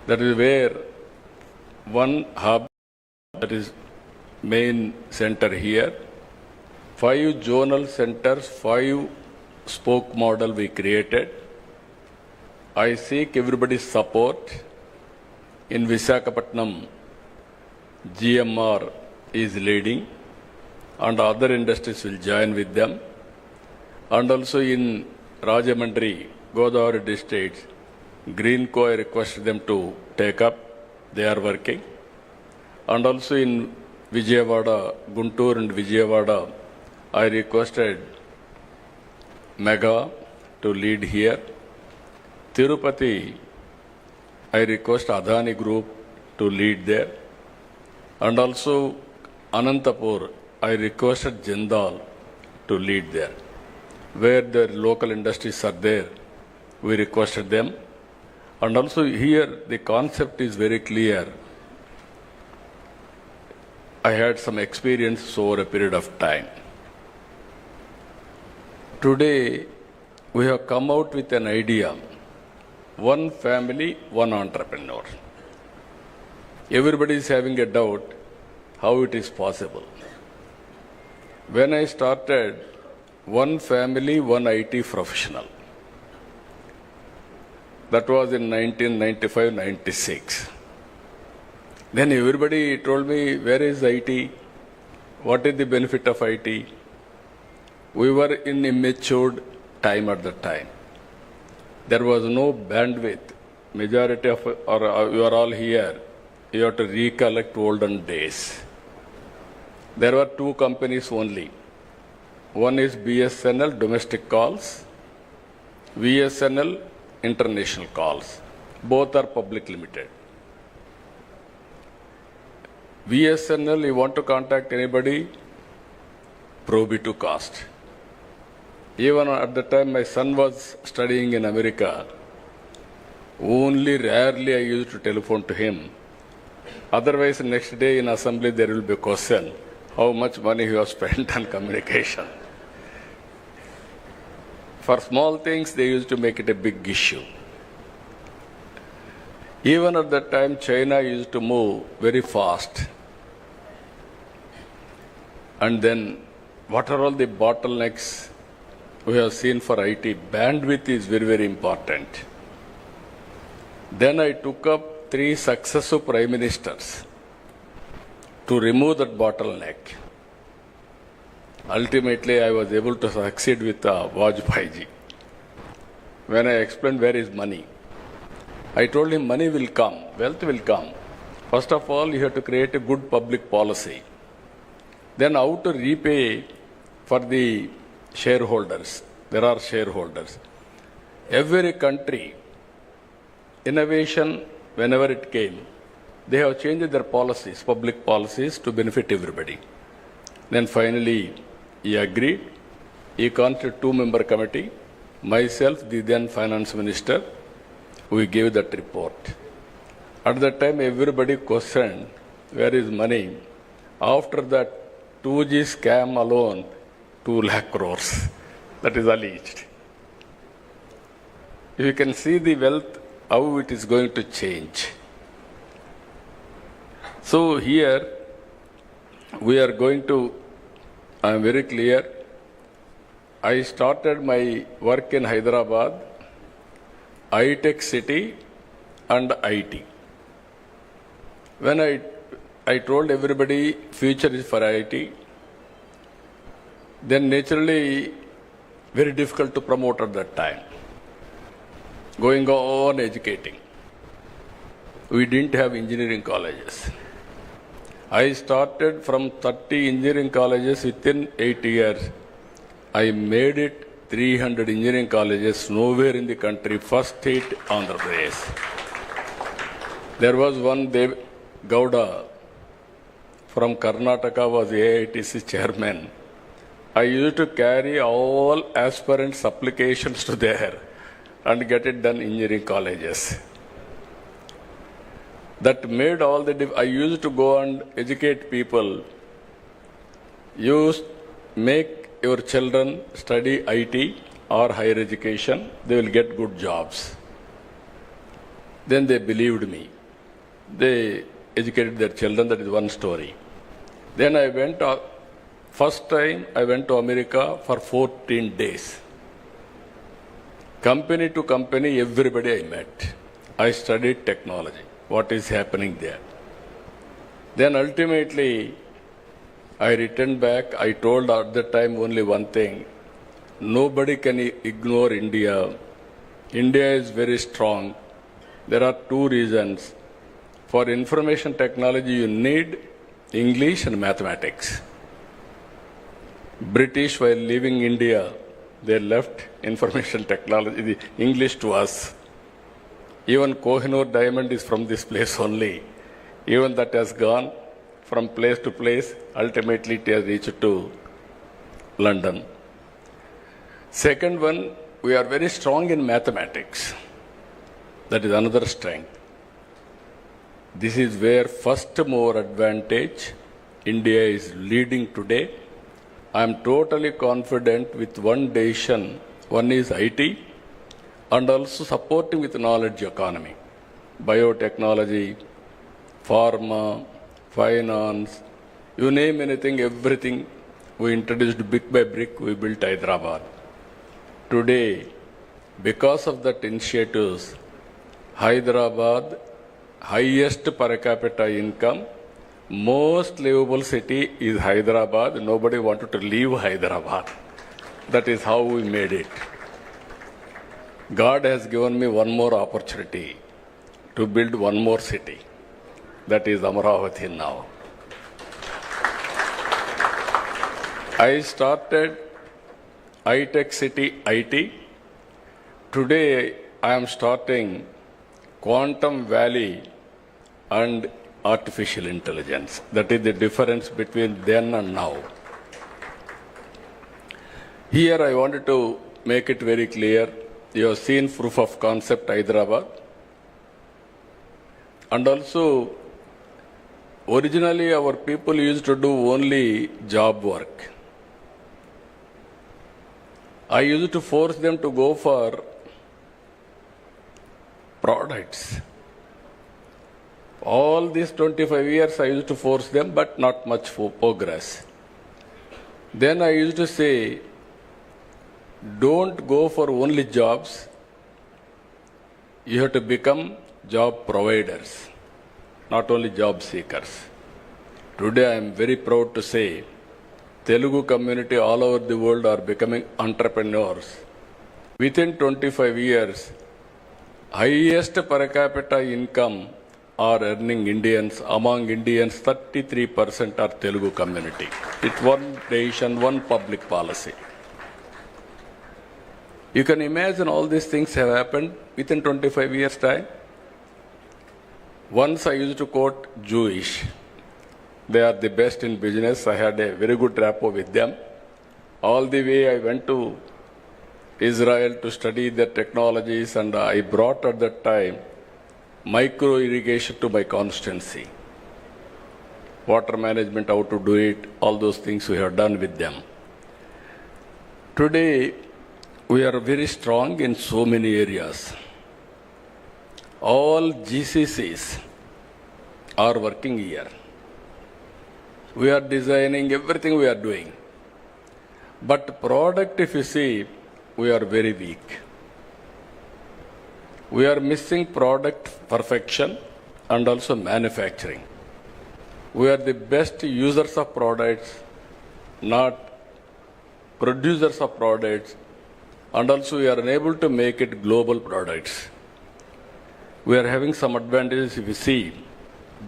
That is where one hub, that is main center here, 5 zonal centers, 5 spoke model we created. I seek everybody's support. In Visakhapatnam, GMR is leading, and other industries will join with them. And also in Rajamandri, Godavari districts, Greenco, I requested them to take up. They are working. And also in Vijayawada, Guntur and Vijayawada, I requested Mega to lead here. Tirupati, I request Adani Group to lead there. And also Anantapur, I requested Jindal to lead there. Where the local industries are there, we requested them. And also here the concept is very clear. I had some experience over a period of time. Today, we have come out with an idea. One family, one entrepreneur. Everybody is having a doubt how it is possible. When I started, one family, one IT professional. That was in 1995-96. Then everybody told me, where is IT? What is the benefit of IT? We were in immature time at the time. There was no bandwidth. Majority of, or you are all here, you have to recollect olden days. There were 2 companies only. One is BSNL, domestic calls, VSNL, international calls. Both are public limited. VSNL, you want to contact anybody, prohibitive cost. Even at the time my son was studying in America, only rarely I used to telephone to him. Otherwise, next day in assembly there will be a question, how much money you have spent on communication. For small things, they used to make it a big issue. Even at that time, China used to move very fast. And then, what are all the bottlenecks we have seen for IT? Bandwidth is very, very important. Then I took up 3 successive prime ministers to remove that bottleneck. Ultimately, I was able to succeed with Vajpayee ji. When I explained where is money, I told him money will come, wealth will come. First of all, you have to create a good public policy. Then how to repay for the shareholders. There are shareholders. Every country, innovation, whenever it came, they have changed their policies, public policies, to benefit everybody. Then finally, he agreed. He constituted 2-member committee. Myself, the then finance minister, we gave that report. At that time, everybody questioned, where is money? After that 2G scam alone, 2 lakh crores. That is alleged. You can see the wealth, how it is going to change. So here, we are going to, I am very clear, I started my work in Hyderabad, high-tech city and IT. When I told everybody future is for IT, then naturally very difficult to promote at that time. Going on educating. We didn't have engineering colleges. I started from 30 engineering colleges within 8 years. I made it 300 engineering colleges nowhere in the country, first state, Andhra Pradesh. There was one Dev Gowda from Karnataka was AITC chairman. I used to carry all aspirants' applications to there and get it done in engineering colleges. That made all the I used to go and educate people. Make your children study IT or higher education, they will get good jobs. Then they believed me. They educated their children, that is one story. Then I went, first time I went to America for 14 days. Company to company, everybody I met. I studied technology, what is happening there. Then ultimately, I returned back. I told at that time only one thing. Nobody can ignore India. India is very strong. There are 2 reasons. For information technology, you need English and mathematics. British, while leaving India, they left information technology, the English to us. Even Kohinoor diamond is from this place only. Even that has gone from place to place, ultimately it has reached to London. Second one, we are very strong in mathematics. That is another strength. This is where first mover advantage India is leading today. I am totally confident with one decision. One is IT and also supporting with knowledge economy, biotechnology, pharma, finance, you name anything, everything we introduced brick by brick, we built Hyderabad. Today, because of that initiatives, Hyderabad, highest per capita income, most livable city is Hyderabad. Nobody wanted to leave Hyderabad. That is how we made it. God has given me one more opportunity to build one more city. That is Amaravati now. I started high-tech city IT. Today I am starting Quantum Valley and artificial intelligence. That is the difference between then and now. Here I wanted to make it very clear. You have seen proof of concept Hyderabad. And also, originally our people used to do only job work. I used to force them to go for products. All these 25 years I used to force them, but not much progress. Then I used to say, don't go for only jobs. You have to become job providers, not only job seekers. Today I am very proud to say Telugu community all over the world are becoming entrepreneurs. Within 25 years, highest per capita income are earning Indians. Among Indians, 33% are Telugu community. It's one nation, one public policy. You can imagine all these things have happened within 25 years' time. Once I used to quote Jewish. They are the best in business. I had a very good rapport with them. All the way I went to Israel to study their technologies, and I brought at that time micro irrigation to my constituency. Water management, how to do it, all those things we have done with them. Today, we are very strong in so many areas. All GCCs are working here. We are designing everything we are doing. But product, if you see, we are very weak. We are missing product perfection and also manufacturing. We are the best users of products, not producers of products, and also we are unable to make it global products. We are having some advantages if you see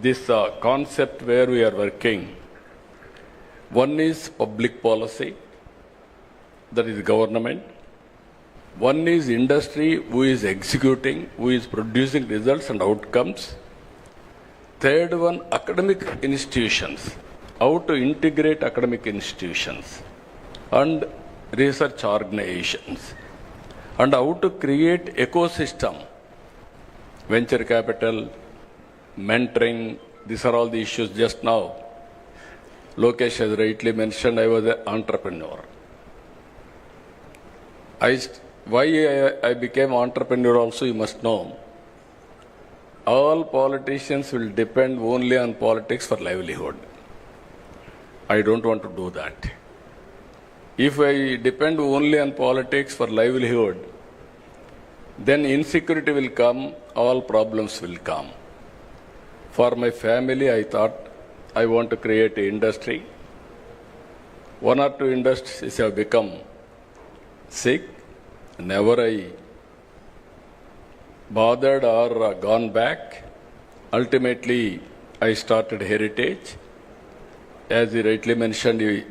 this concept where we are working. One is public policy, that is government. One is industry who is executing, who is producing results and outcomes. Third one, academic institutions, how to integrate academic institutions and research organizations, and how to create ecosystem, venture capital, mentoring. These are all the issues. Just now Lokesh has rightly mentioned I was an entrepreneur. Why I became entrepreneur also you must know. All politicians will depend only on politics for livelihood. I don't want to do that. If I depend only on politics for livelihood, then insecurity will come, all problems will come. For my family, I thought I want to create an industry. One or two industries have become sick. Never I bothered or gone back. Ultimately, I started Heritage. As he rightly mentioned,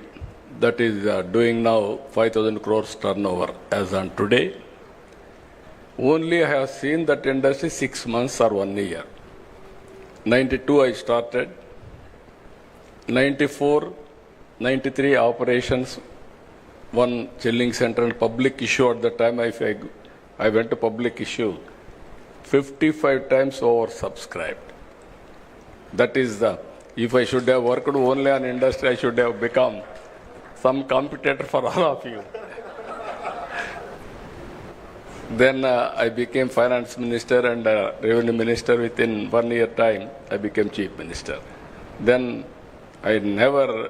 that is doing now 5,000 crores turnover as on today. Only I have seen that industry 6 months or 1 year. 92 I started. 94, 93 operations, one chilling center and public issue at the time. I went to public issue, 55 times oversubscribed. That is if I should have worked only on industry, I should have become some competitor for all of you. Then I became finance minister and revenue minister. Within 1 year time, I became chief minister. Then I never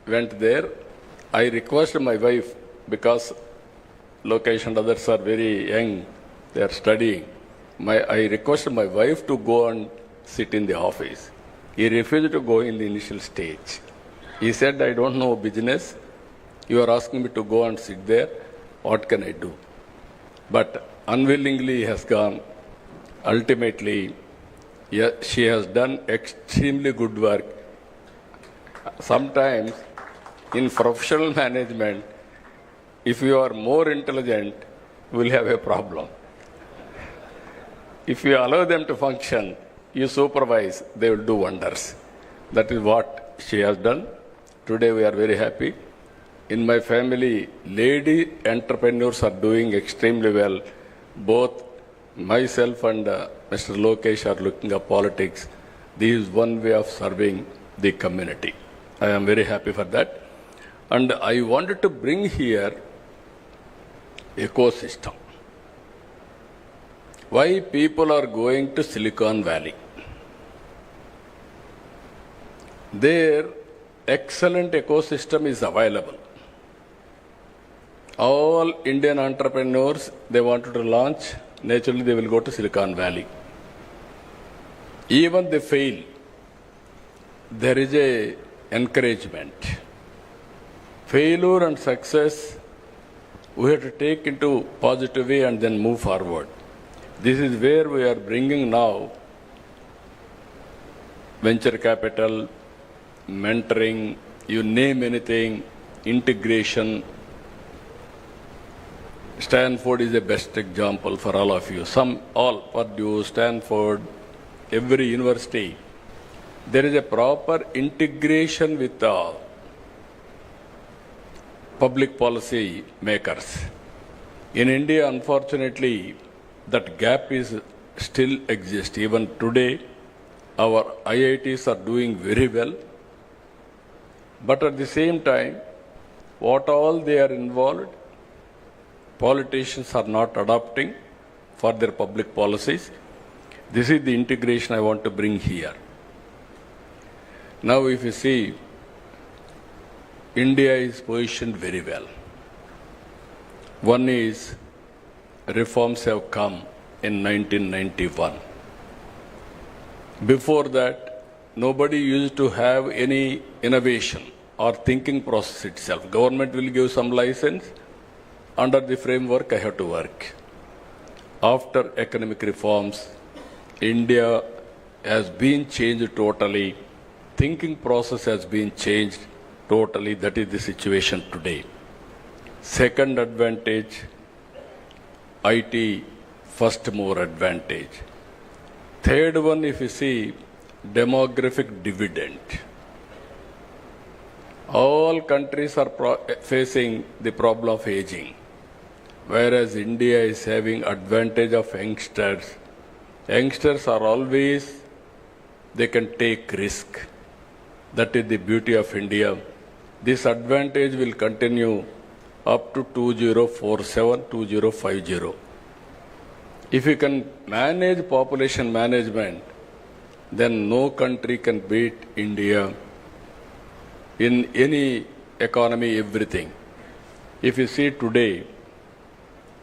went there. I requested my wife, because Lokesh and others are very young, they are studying. I requested my wife to go and sit in the office. He refused to go in the initial stage. He said, I don't know business. You are asking me to go and sit there. What can I do? But unwillingly he has gone. Ultimately, she has done extremely good work. Sometimes in professional management, if you are more intelligent, you will have a problem. If you allow them to function, you supervise, they will do wonders. That is what she has done. Today we are very happy. In my family, lady entrepreneurs are doing extremely well. Both myself and Mr. Lokesh are looking at politics. This is one way of serving the community. I am very happy for that. And I wanted to bring here ecosystem. Why people are going to Silicon Valley? There, excellent ecosystem is available. All Indian entrepreneurs, they wanted to launch, naturally they will go to Silicon Valley. Even they fail, there is a encouragement. Failure and success, we have to take into positive way and then move forward. This is where we are bringing now venture capital, mentoring, you name anything, integration. Stanford is the best example for all of you. Purdue, Stanford, every university. There is a proper integration with the public policy makers. In India, unfortunately, that gap is still exists. Even today, our IITs are doing very well. But at the same time, what all they are involved, politicians are not adopting for their public policies. This is the integration I want to bring here. Now, if you see, India is positioned very well. One is, reforms have come in 1991. Before that, nobody used to have any innovation or thinking process itself. Government will give some license. Under the framework, I have to work. After economic reforms, India has been changed totally. Thinking process has been changed totally. That is the situation today. Second advantage, IT first mover advantage. Third one, if you see, demographic dividend. All countries are facing the problem of aging, whereas India is having advantage of youngsters. Youngsters are always, they can take risk. That is the beauty of India. This advantage will continue up to 2047, 2050. If you can manage population management, then no country can beat India in any economy, everything. If you see today,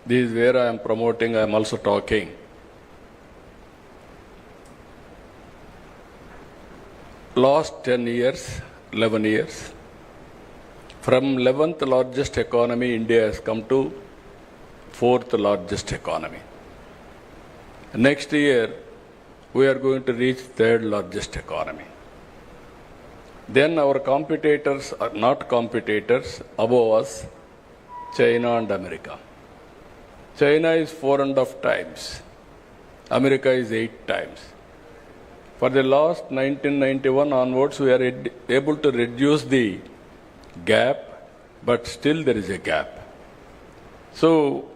this is where I am promoting, I am also talking. Last 10 years, 11 years, from 11th largest economy, India has come to 4th largest economy. Next year, we are going to reach 3rd largest economy. Then our competitors are not competitors, above us, China and America. China is 4.5 times. America is 8 times. For the last 1991 onwards, we are able to reduce the gap, but still there is a gap. So,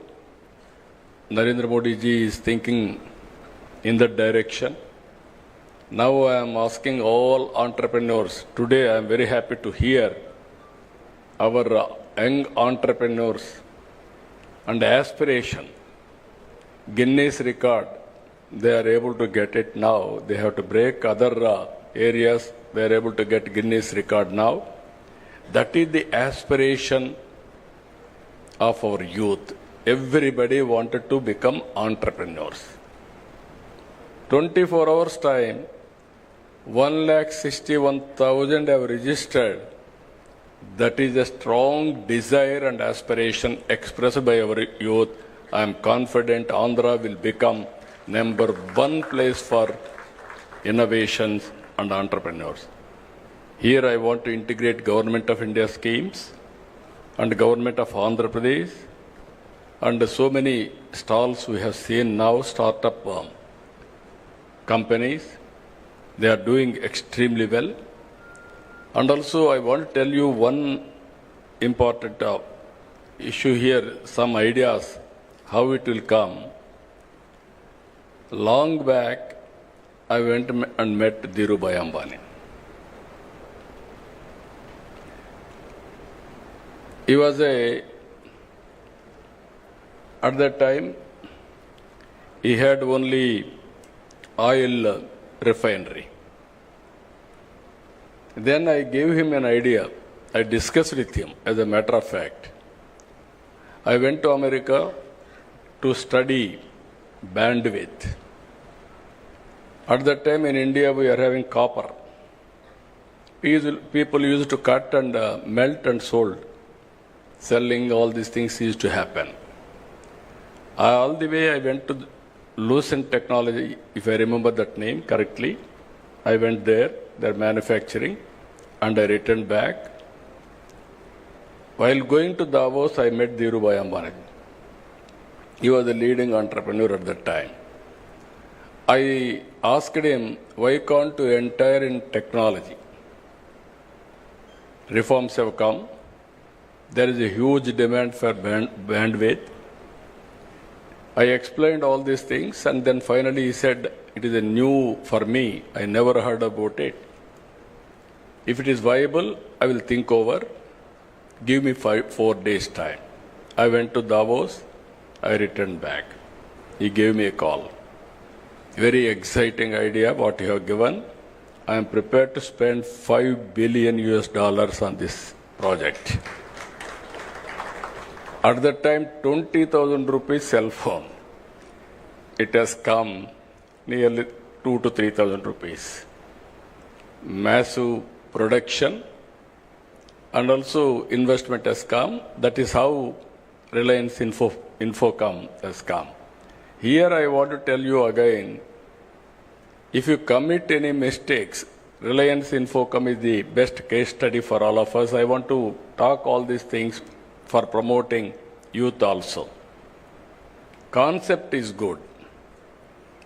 Narendra Modi ji is thinking in that direction. Now I am asking all entrepreneurs. Today I am very happy to hear our young entrepreneurs and aspiration. Guinness record, they are able to get it now. They have to break other areas. They are able to get Guinness record now. That is the aspiration of our youth. Everybody wanted to become entrepreneurs. 24 hours time, 161,000 have registered. That is a strong desire and aspiration expressed by our youth. I am confident Andhra will become #1 place for innovations and entrepreneurs. Here I want to integrate Government of India schemes and Government of Andhra Pradesh and so many stalls we have seen now, startup companies. They are doing extremely well. And also I want to tell you one important issue here, some ideas, how it will come. Long back, I went and met Dhirubhai Ambani. He was at that time, he had only oil refinery. Then I gave him an idea. I discussed with him, as a matter of fact. I went to America to study bandwidth. At that time in India, we are having copper. People used to cut and melt and sold. selling, all these things used to happen. All the way I went to Lucent Technology, if I remember that name correctly. I went there, their manufacturing, and I returned back. While going to Davos, I met Dhirubhai Ambani. He was the leading entrepreneur at that time. I asked him, why can't you enter in technology? Reforms have come. There is a huge demand for bandwidth. I explained all these things, and then finally he said, it is a new for me. I never heard about it. If it is viable, I will think over. Give me 4 days time. I went to Davos. I returned back. He gave me a call. Very exciting idea what you have given. I am prepared to spend $5 billion on this project. At that time, 20,000 rupees cell phone. It has come nearly 2,000 to 3,000 rupees. Massive production and also investment has come. That is how Reliance Infocom has come. Here I want to tell you again, if you commit any mistakes, Reliance Infocom is the best case study for all of us. I want to talk all these things for promoting youth also. Concept is good.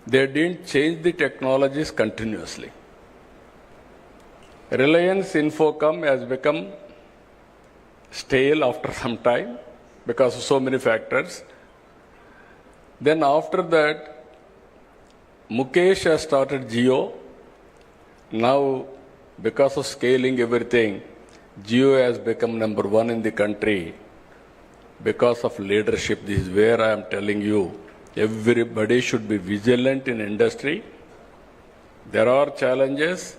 They didn't change the technologies continuously. Reliance Infocom has become stale after some time because of so many factors. Then after that, Mukesh has started Jio. Now, because of scaling everything, Jio has become number 1 in the country because of leadership. This is where I am telling you, everybody should be vigilant in industry. There are challenges.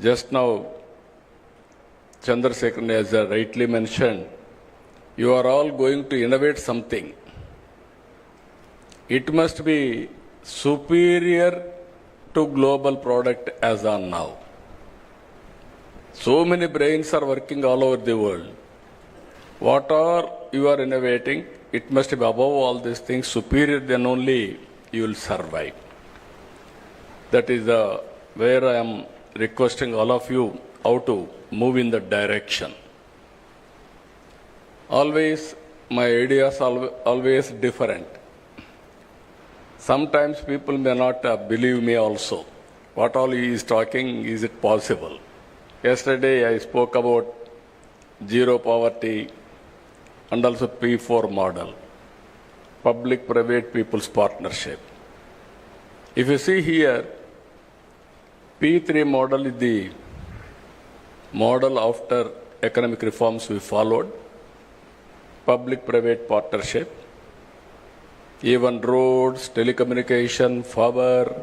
Just now, Chandrasekhar has rightly mentioned, you are all going to innovate something. It must be superior to global product as on now. So many brains are working all over the world. What are you are innovating? It must be above all these things, superior, then only you will survive. That is where I am requesting all of you how to move in that direction. Always, my ideas are always different. Sometimes people may not believe me also. What all he is talking, is it possible? Yesterday I spoke about zero poverty and also P4 model, public-private people's partnership. If you see here, P3 model is the model after economic reforms we followed, public-private partnership, even roads, telecommunication, power,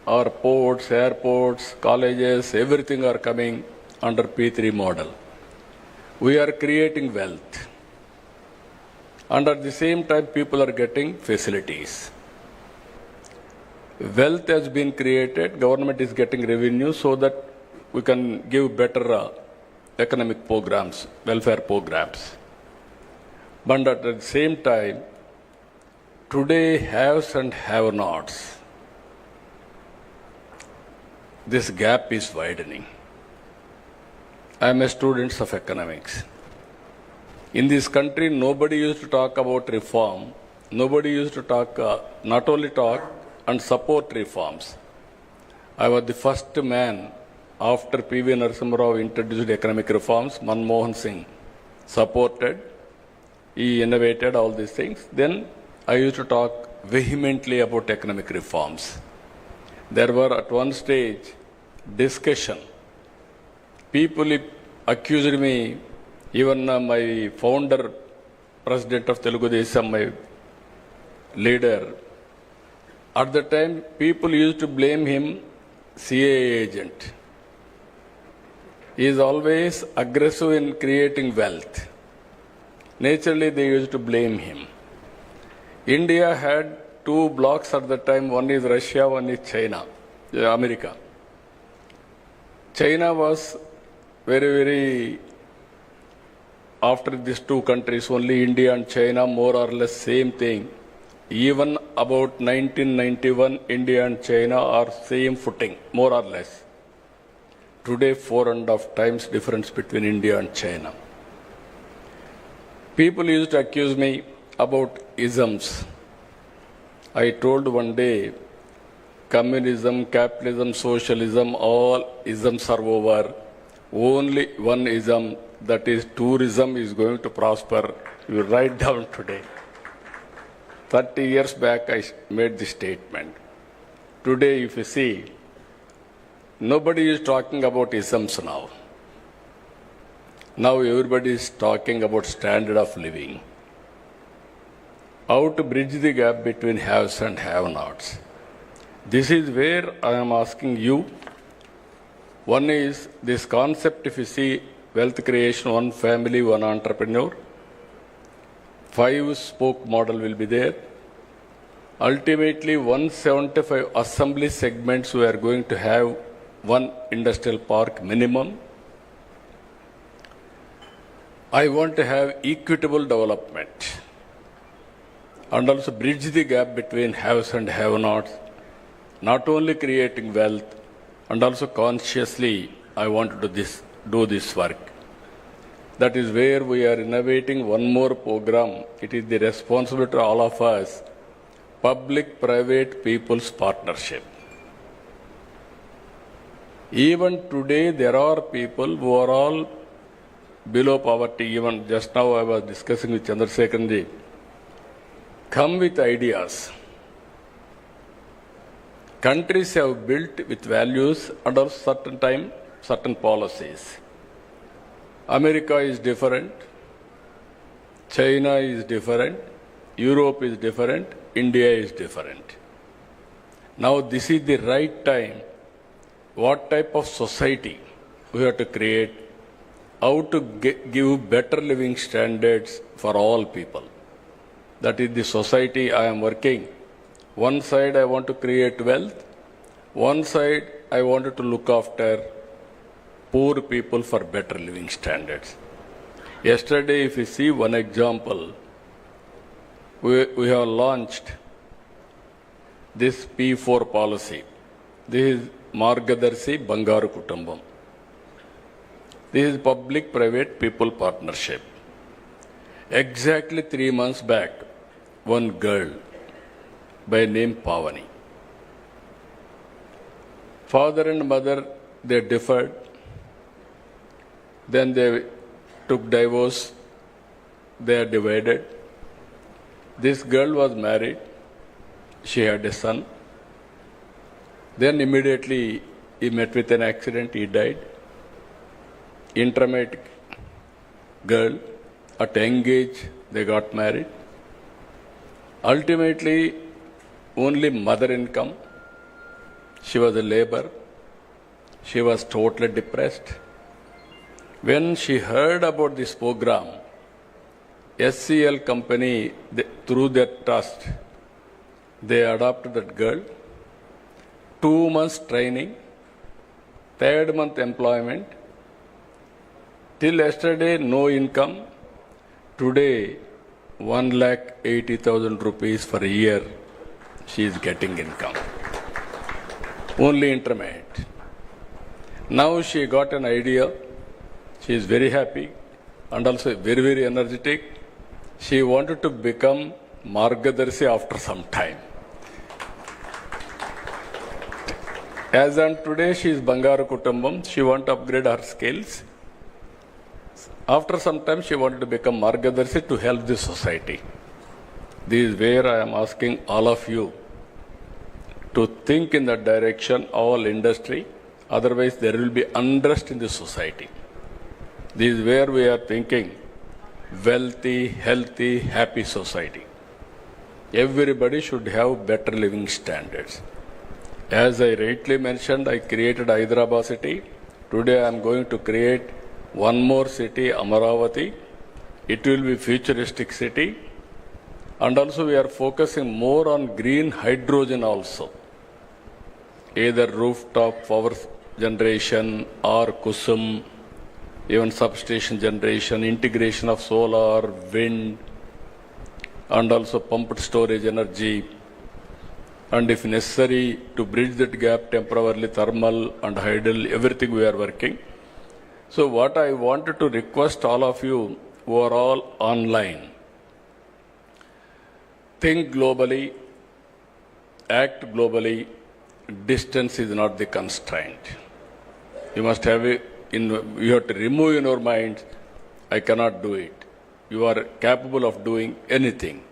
our ports, airports, colleges, everything are coming under P3 model. We are creating wealth. And at the same time, people are getting facilities. Wealth has been created, government is getting revenue so that we can give better economic programs, welfare programs. But at the same time, today haves and have-nots. This gap is widening. I am a student of economics. In this country, nobody used to talk about reform. Nobody used to talk, not only talk, and support reforms. I was the first man after P.V. Narasimha Rao introduced economic reforms. Manmohan Singh supported. He innovated all these things. Then I used to talk vehemently about economic reforms. There were at one stage discussion. People accused me, even my founder, president of Telugu Desam, my leader. At the time, people used to blame him, CIA agent. He is always aggressive in creating wealth. Naturally, they used to blame him. India had 2 blocks at the time. One is Russia, one is China, America. China was very, very after these two countries, only India and China, more or less same thing. Even about 1991, India and China are same footing, more or less. Today, 4.5 times difference between India and China. People used to accuse me about isms. I told one day, communism, capitalism, socialism, all isms are over. Only one ism, that is tourism, is going to prosper. You write down today. 30 years back, I made this statement. Today, if you see, nobody is talking about isms now. Now everybody is talking about standard of living. How to bridge the gap between haves and have-nots. This is where I am asking you. One is this concept, if you see, wealth creation, one family, one entrepreneur. 5-spoke model will be there. Ultimately, 175 assembly segments we are going to have, one industrial park minimum. I want to have equitable development and also bridge the gap between haves and have-nots, not only creating wealth, and also consciously I want to do this work. That is where we are innovating one more program. It is the responsibility of all of us, public-private people's partnership. Even today, there are people who are all below poverty. Even just now I was discussing with Chandrasekharan ji. Come with ideas. Countries have built with values under certain time, certain policies. America is different. China is different. Europe is different. India is different. Now this is the right time. What type of society we have to create? How to give better living standards for all people. That is the society I am working. One side I want to create wealth. One side I wanted to look after poor people for better living standards. Yesterday, if you see one example, we have launched this P4 policy. This is Margadarshi Bangaru Kutumbam. This is public-private people partnership. Exactly 3 months back, one girl by name Pavani. Father and mother, they differed. Then they took divorce. They are divided. This girl was married. She had a son. Then immediately he met with an accident. He died. Intermediate girl, at young age, they got married. Ultimately, only mother income. She was a labor. She was totally depressed. When she heard about this program, SCL company, through their trust, they adopted that girl. 2 months training, 3rd month employment. Till yesterday, no income. Today, 1,80,000 rupees for a year, she is getting income. Only intermediate. Now she got an idea. She is very happy and also very, very energetic. She wanted to become Margadarshi after some time. As on today, she is Bangaru Kutumbam. She wants to upgrade her skills. After some time, she wanted to become Margadarshi to help the society. This is where I am asking all of you to think in that direction, all industry. Otherwise, there will be unrest in the society. This is where we are thinking wealthy, healthy, happy society. Everybody should have better living standards. As I rightly mentioned, I created Hyderabad city. Today I am going to create one more city, Amaravati. It will be futuristic city. And also we are focusing more on green hydrogen also. Either rooftop power generation or Kusum even substation generation, integration of solar, wind, and also pumped storage energy, and if necessary, to bridge that gap temporarily, thermal and hydel, everything we are working. So what I wanted to request all of you who are all online, think globally, act globally. Distance is not the constraint. You must have you have to remove in your mind, I cannot do it. You are capable of doing anything.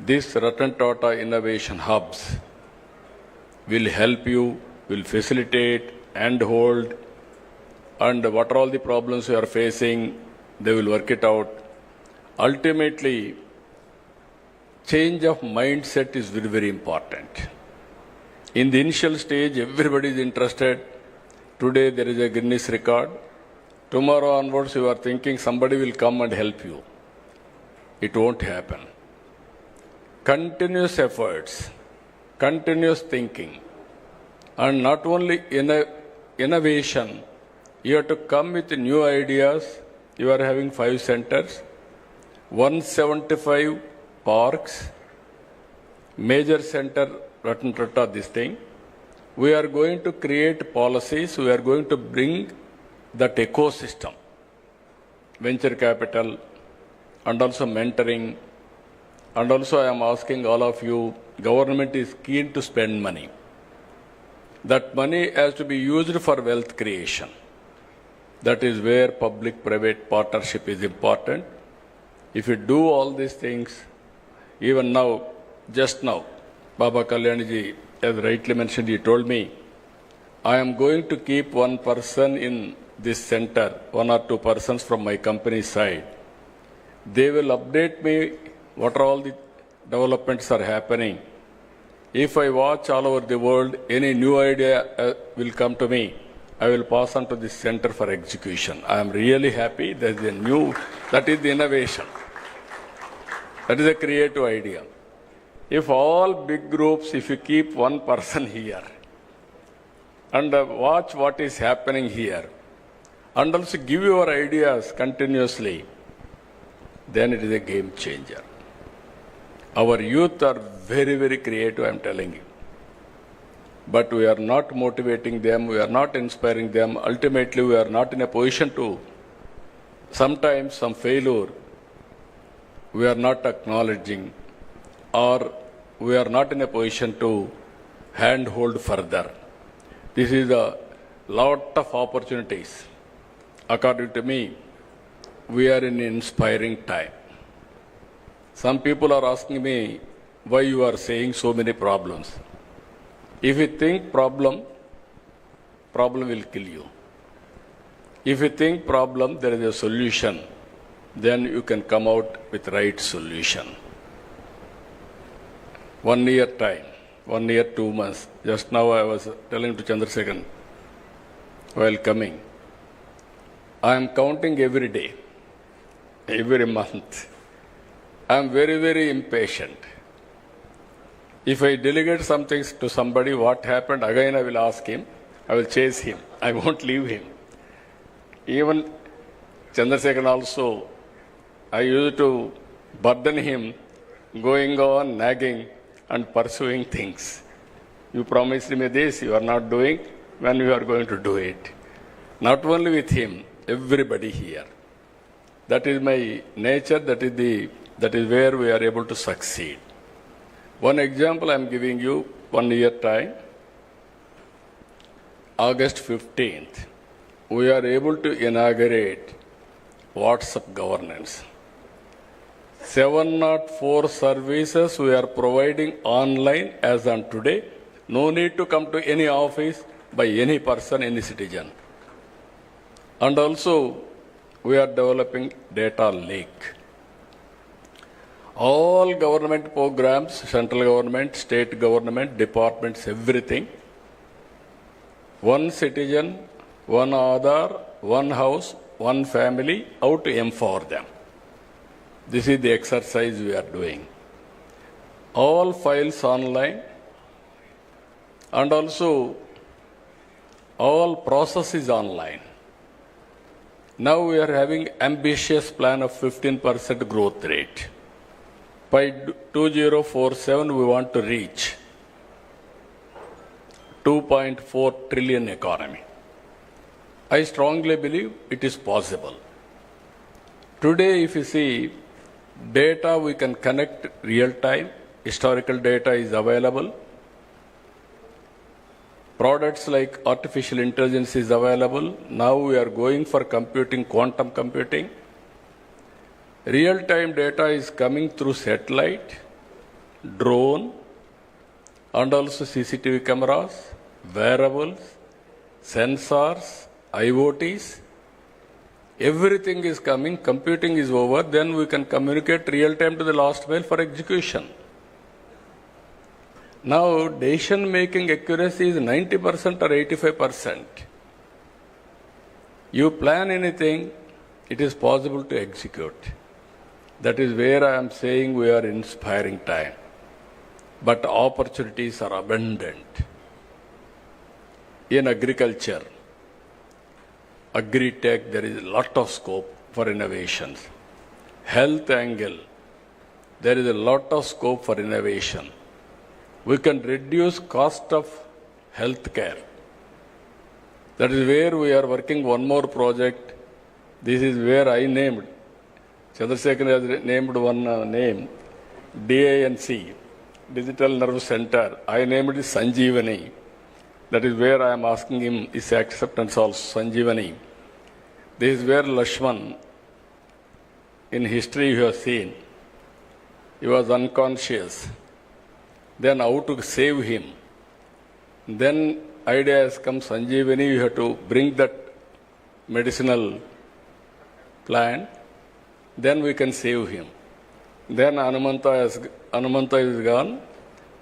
These Ratan Tata innovation hubs will help you, will facilitate and hold, and what are all the problems you are facing, they will work it out. Ultimately, change of mindset is very, very important. In the initial stage, everybody is interested. Today there is a Guinness record. Tomorrow onwards, you are thinking somebody will come and help you. It won't happen. Continuous efforts, continuous thinking, and not only innovation, you have to come with new ideas. You are having 5 centers, 175 parks, major center, Ratan Tata, this thing. We are going to create policies. We are going to bring that ecosystem, venture capital, and also mentoring. And also I am asking all of you, government is keen to spend money. That money has to be used for wealth creation. That is where public-private partnership is important. If you do all these things, even now, just now, Baba Kalyanji, as rightly mentioned, he told me, I am going to keep one person in this center, 1 or 2 persons from my company side. They will update me what are all the developments are happening. If I watch all over the world, any new idea will come to me. I will pass on to this center for execution. I am really happy that that is the innovation. That is a creative idea. If all big groups, if you keep one person here and watch what is happening here and also give your ideas continuously, then it is a game changer. Our youth are very, very creative, I am telling you. But we are not motivating them, we are not inspiring them. Ultimately, we are not in a position to, sometimes some failure, we are not acknowledging, or we are not in a position to handhold further. This is a lot of opportunities. According to me, we are in an inspiring time. Some people are asking me why you are saying so many problems. If you think problem will kill you. If you think problem, there is a solution, then you can come out with right solution. 1 year time, 1 year, 2 months. Just now I was telling to Chandrasekhan while coming, I am counting every day, every month. I am very, very impatient. If I delegate something to somebody, what happened, again I will ask him, I will chase him, I won't leave him. Even Chandrasekhan also, I used to burden him, going on, nagging and pursuing things. You promised me this, you are not doing, when you are going to do it. Not only with him, everybody here. That is my nature, that is where we are able to succeed. One example I am giving you, 1 year time. August 15th, we are able to inaugurate WhatsApp governance. 704 services we are providing online as on today. No need to come to any office by any person, any citizen. And also, we are developing data lake. All government programs, central government, state government, departments, everything. One citizen, one Aadhaar, one house, one family, how to empower them. This is the exercise we are doing. All files online, and also all processes online. Now we are having ambitious plan of 15% growth rate. By 2047, we want to reach 2.4 trillion economy. I strongly believe it is possible. Today, if you see data, we can connect real time. Historical data is available. Products like artificial intelligence is available. Now we are going for computing, quantum computing. Real-time data is coming through satellite, drone, and also CCTV cameras, wearables, sensors, IoTs. Everything is coming, computing is over, then we can communicate real-time to the last mile for execution. Now, decision-making accuracy is 90% or 85%. You plan anything, it is possible to execute. That is where I am saying we are inspiring time. But opportunities are abundant. In agriculture, agri-tech, there is a lot of scope for innovations. Health angle, there is a lot of scope for innovation. We can reduce cost of health care. That is where we are working one more project. This is where I named, Chandrasekhar has named one name, DANC, Digital Nerve Center. I named it Sanjeevani. That is where I am asking him his acceptance also, Sanjeevani. This is where Lakshman, in history you have seen, he was unconscious. Then how to save him. Then idea has come, Sanjeevani, you have to bring that medicinal plant, then we can save him. Then Anumanta is gone.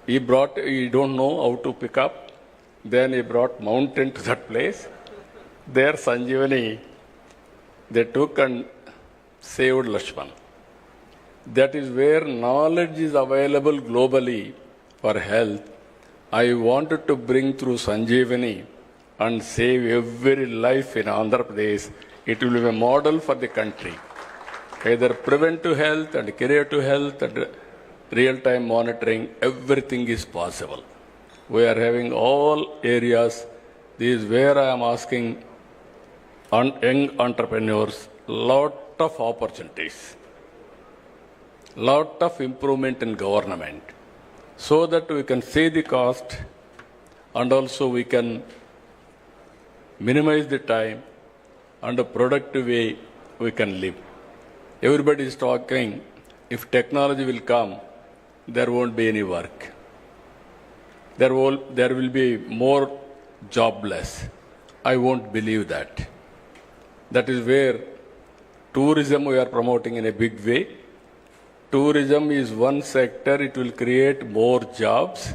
He don't know how to pick up. Then he brought mountain to that place. There Sanjeevani, they took and saved Lakshman. That is where knowledge is available globally for health. I wanted to bring through Sanjeevani and save every life in Andhra Pradesh. It will be a model for the country. Either preventive health and curative health and real-time monitoring, everything is possible. We are having all areas. This is where I am asking young entrepreneurs, lot of opportunities, lot of improvement in government, so that we can save the cost and also we can minimize the time and a productive way we can live. Everybody is talking, if technology will come, there won't be any work. There will be more jobless. I won't believe that. That is where tourism we are promoting in a big way. Tourism is one sector, it will create more jobs.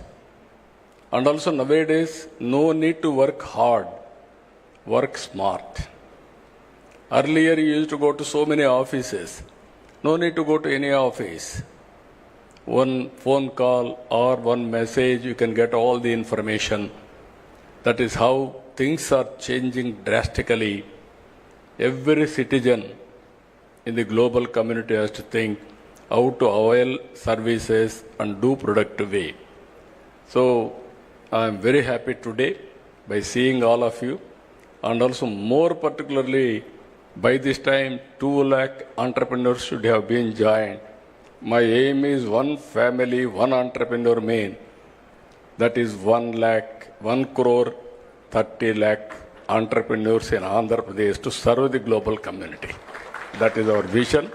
And also nowadays, no need to work hard, work smart. Earlier you used to go to so many offices. No need to go to any office. One phone call or one message, you can get all the information. That is how things are changing drastically. Every citizen in the global community has to think how to avail services and do productive way. So I am very happy today by seeing all of you, and also more particularly by this time 2 lakh entrepreneurs should have been joined. My aim is one family, one entrepreneur main. That is 1 crore 30 lakh entrepreneurs in Andhra Pradesh to serve the global community. That is our vision.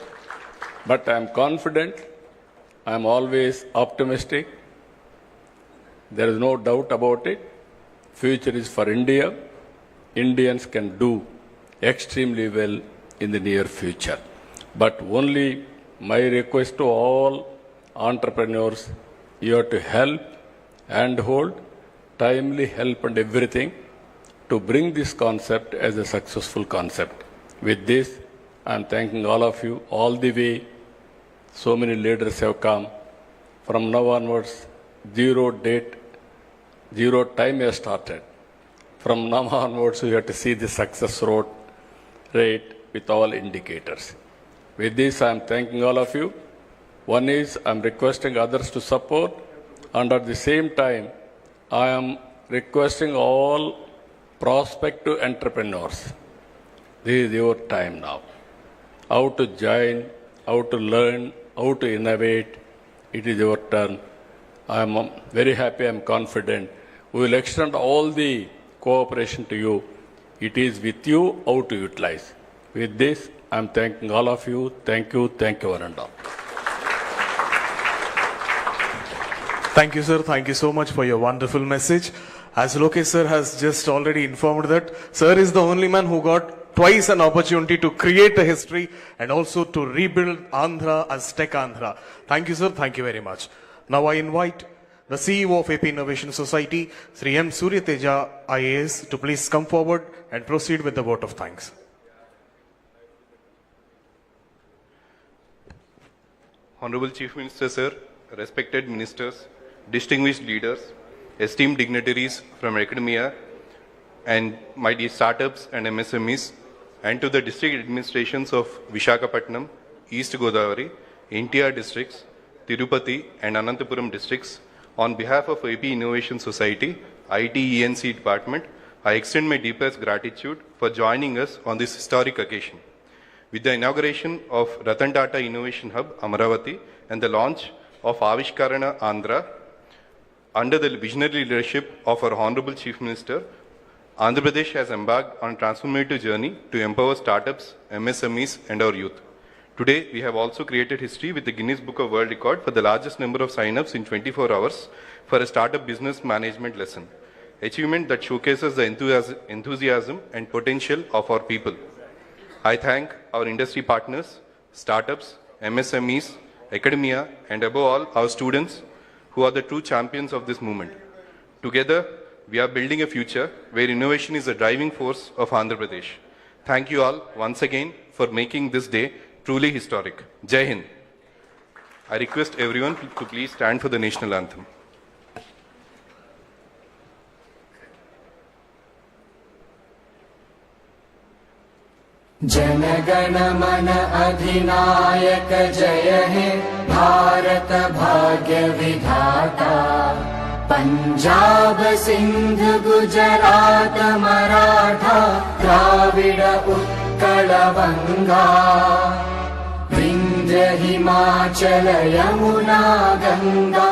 But I am confident, I am always optimistic. There is no doubt about it. Future is for India. Indians can do extremely well in the near future. But only my request to all entrepreneurs, you have to help, handhold, timely help and everything to bring this concept as a successful concept. With this, I am thanking all of you all the way. So many leaders have come. From now onwards, zero time has started. From now onwards, we have to see the success rate. with all indicators. With this, I am thanking all of you. One is I am requesting others to support, and at the same time, I am requesting all prospective entrepreneurs. This is your time now. How to join, how to learn, how to innovate. It is your turn. I am very happy, I am confident. We will extend all the cooperation to you. It is with you how to utilize. With this, I am thanking all of you. Thank you, one and all. Thank you, sir. Thank you so much for your wonderful message. As Lokesh sir has just already informed that, sir is the only man who got twice an opportunity to create a history and also to rebuild Andhra as Tech Andhra. Thank you, sir. Thank you very much. Now I invite the CEO of AP Innovation Society, Sri M. Suryateja IAS, to please come forward and proceed with the vote of thanks. Honorable Chief Minister, sir, respected ministers, distinguished leaders, esteemed dignitaries from academia and my dear startups and MSMEs, and to the district administrations of Visakhapatnam, East Godavari, NTR districts, Tirupati and Anantapuram districts, on behalf of AP Innovation Society, IT-ENC department, I extend my deepest gratitude for joining us on this historic occasion. With the inauguration of Ratan Tata Innovation Hub, Amaravati, and the launch of Avishkarana, Andhra, under the visionary leadership of our Honorable Chief Minister, Andhra Pradesh has embarked on a transformative journey to empower startups, MSMEs, and our youth. Today, we have also created history with the Guinness Book of World Record for the largest number of sign-ups in 24 hours for a startup business management lesson, achievement that showcases the enthusiasm and potential of our people. I thank our industry partners, startups, MSMEs, academia, and above all, our students, who are the true champions of this movement. Together, we are building a future where innovation is the driving force of Andhra Pradesh. Thank you all once again for making this day truly historic. Jai Hind. I request everyone to please stand for the national anthem. Jana Gana मन अधिनायक जय हे भारत भाग्य विधाता पंजाब सिंध गुजरात मराठा द्राविड उत्कल बंगा विंध्य हिमाचल यमुना गंगा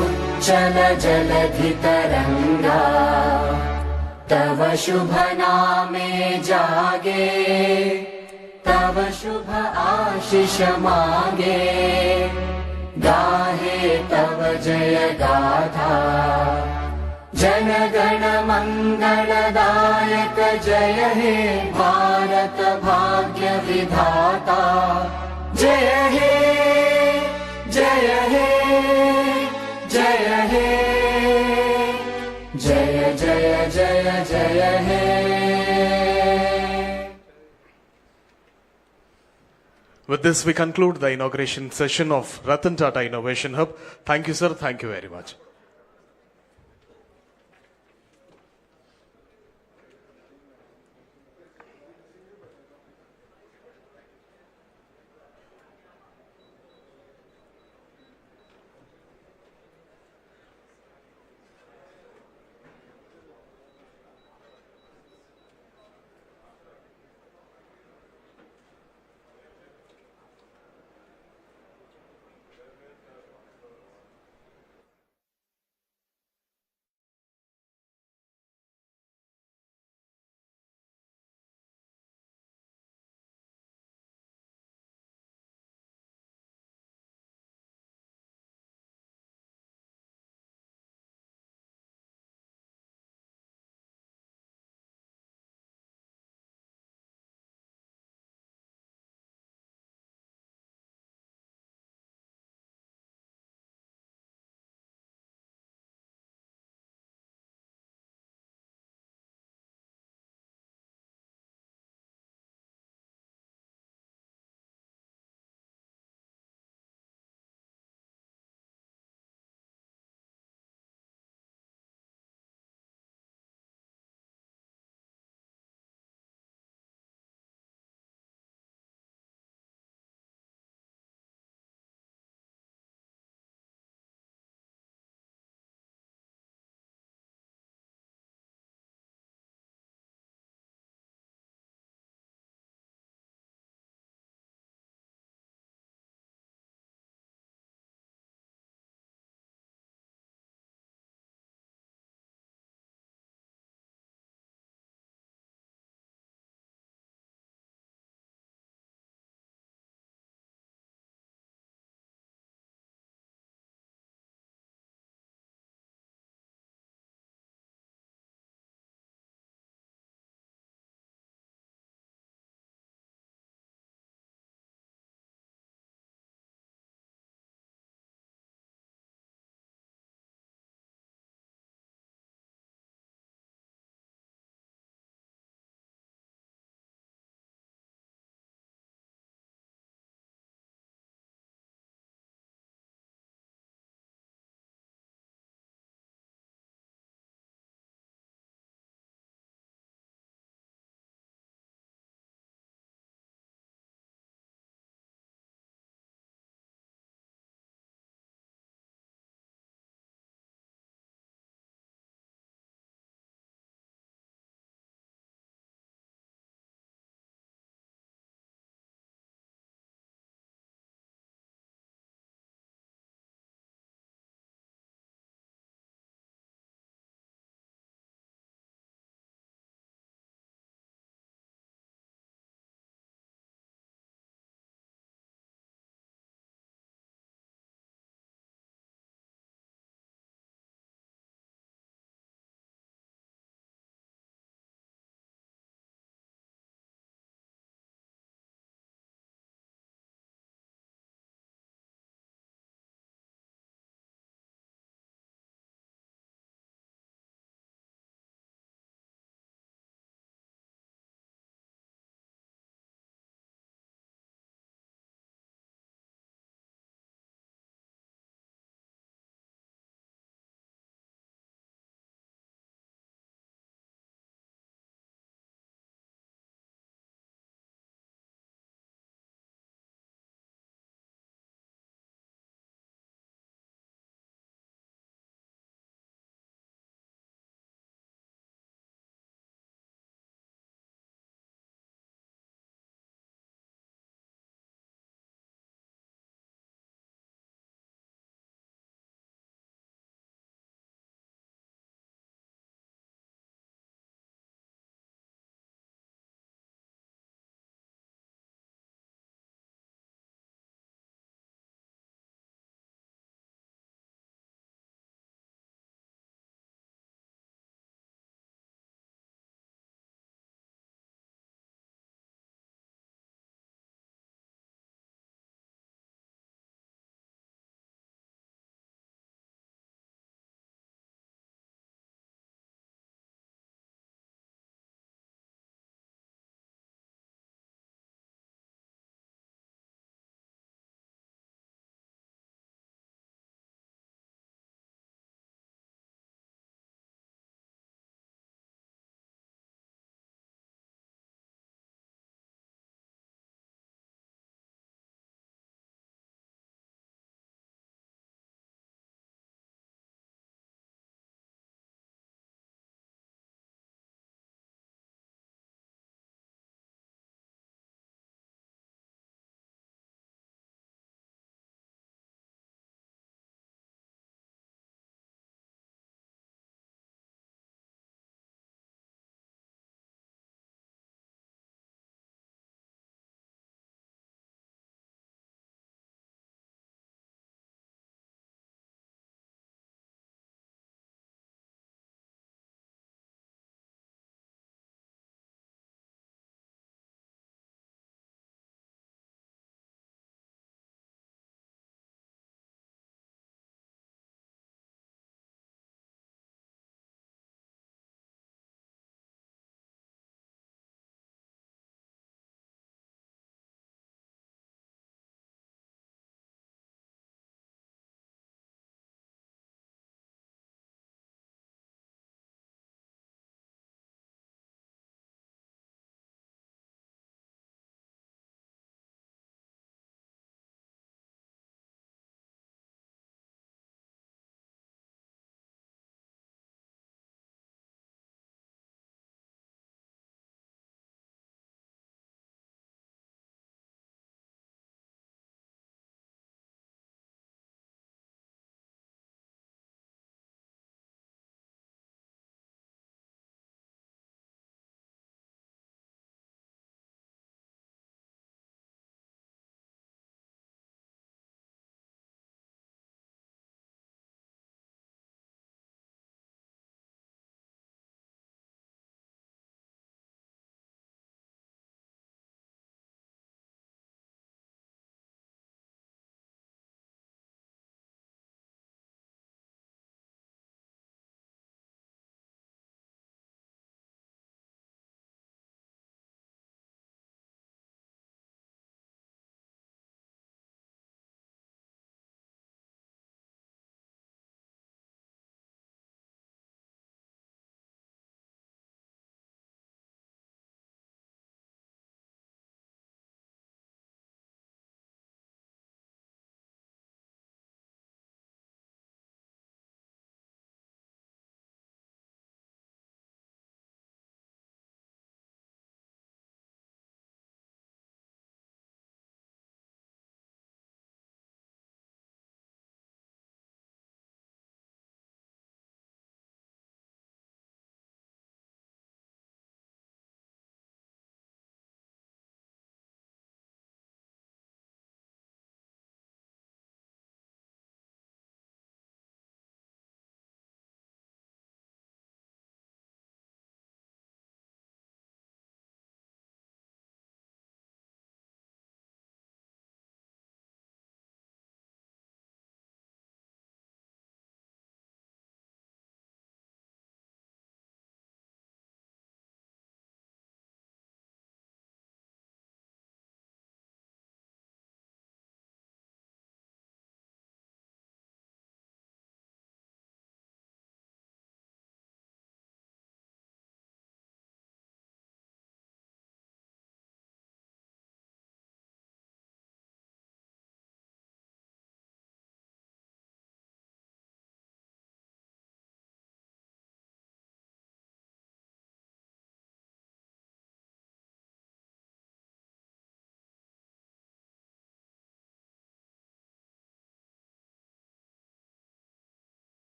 उच्चल जलधि तरंगा तव शुभ नामे जागे तव शुभ आशीष मांगे गाहे तव जय गाथा जन गण मंगलदायक जय हे भारत भाग्य विधाता जय हे जय हे जय हे जय जय जय जय हे With this, we conclude the inauguration session of Ratan Tata Innovation Hub. Thank you, sir. Thank you very much.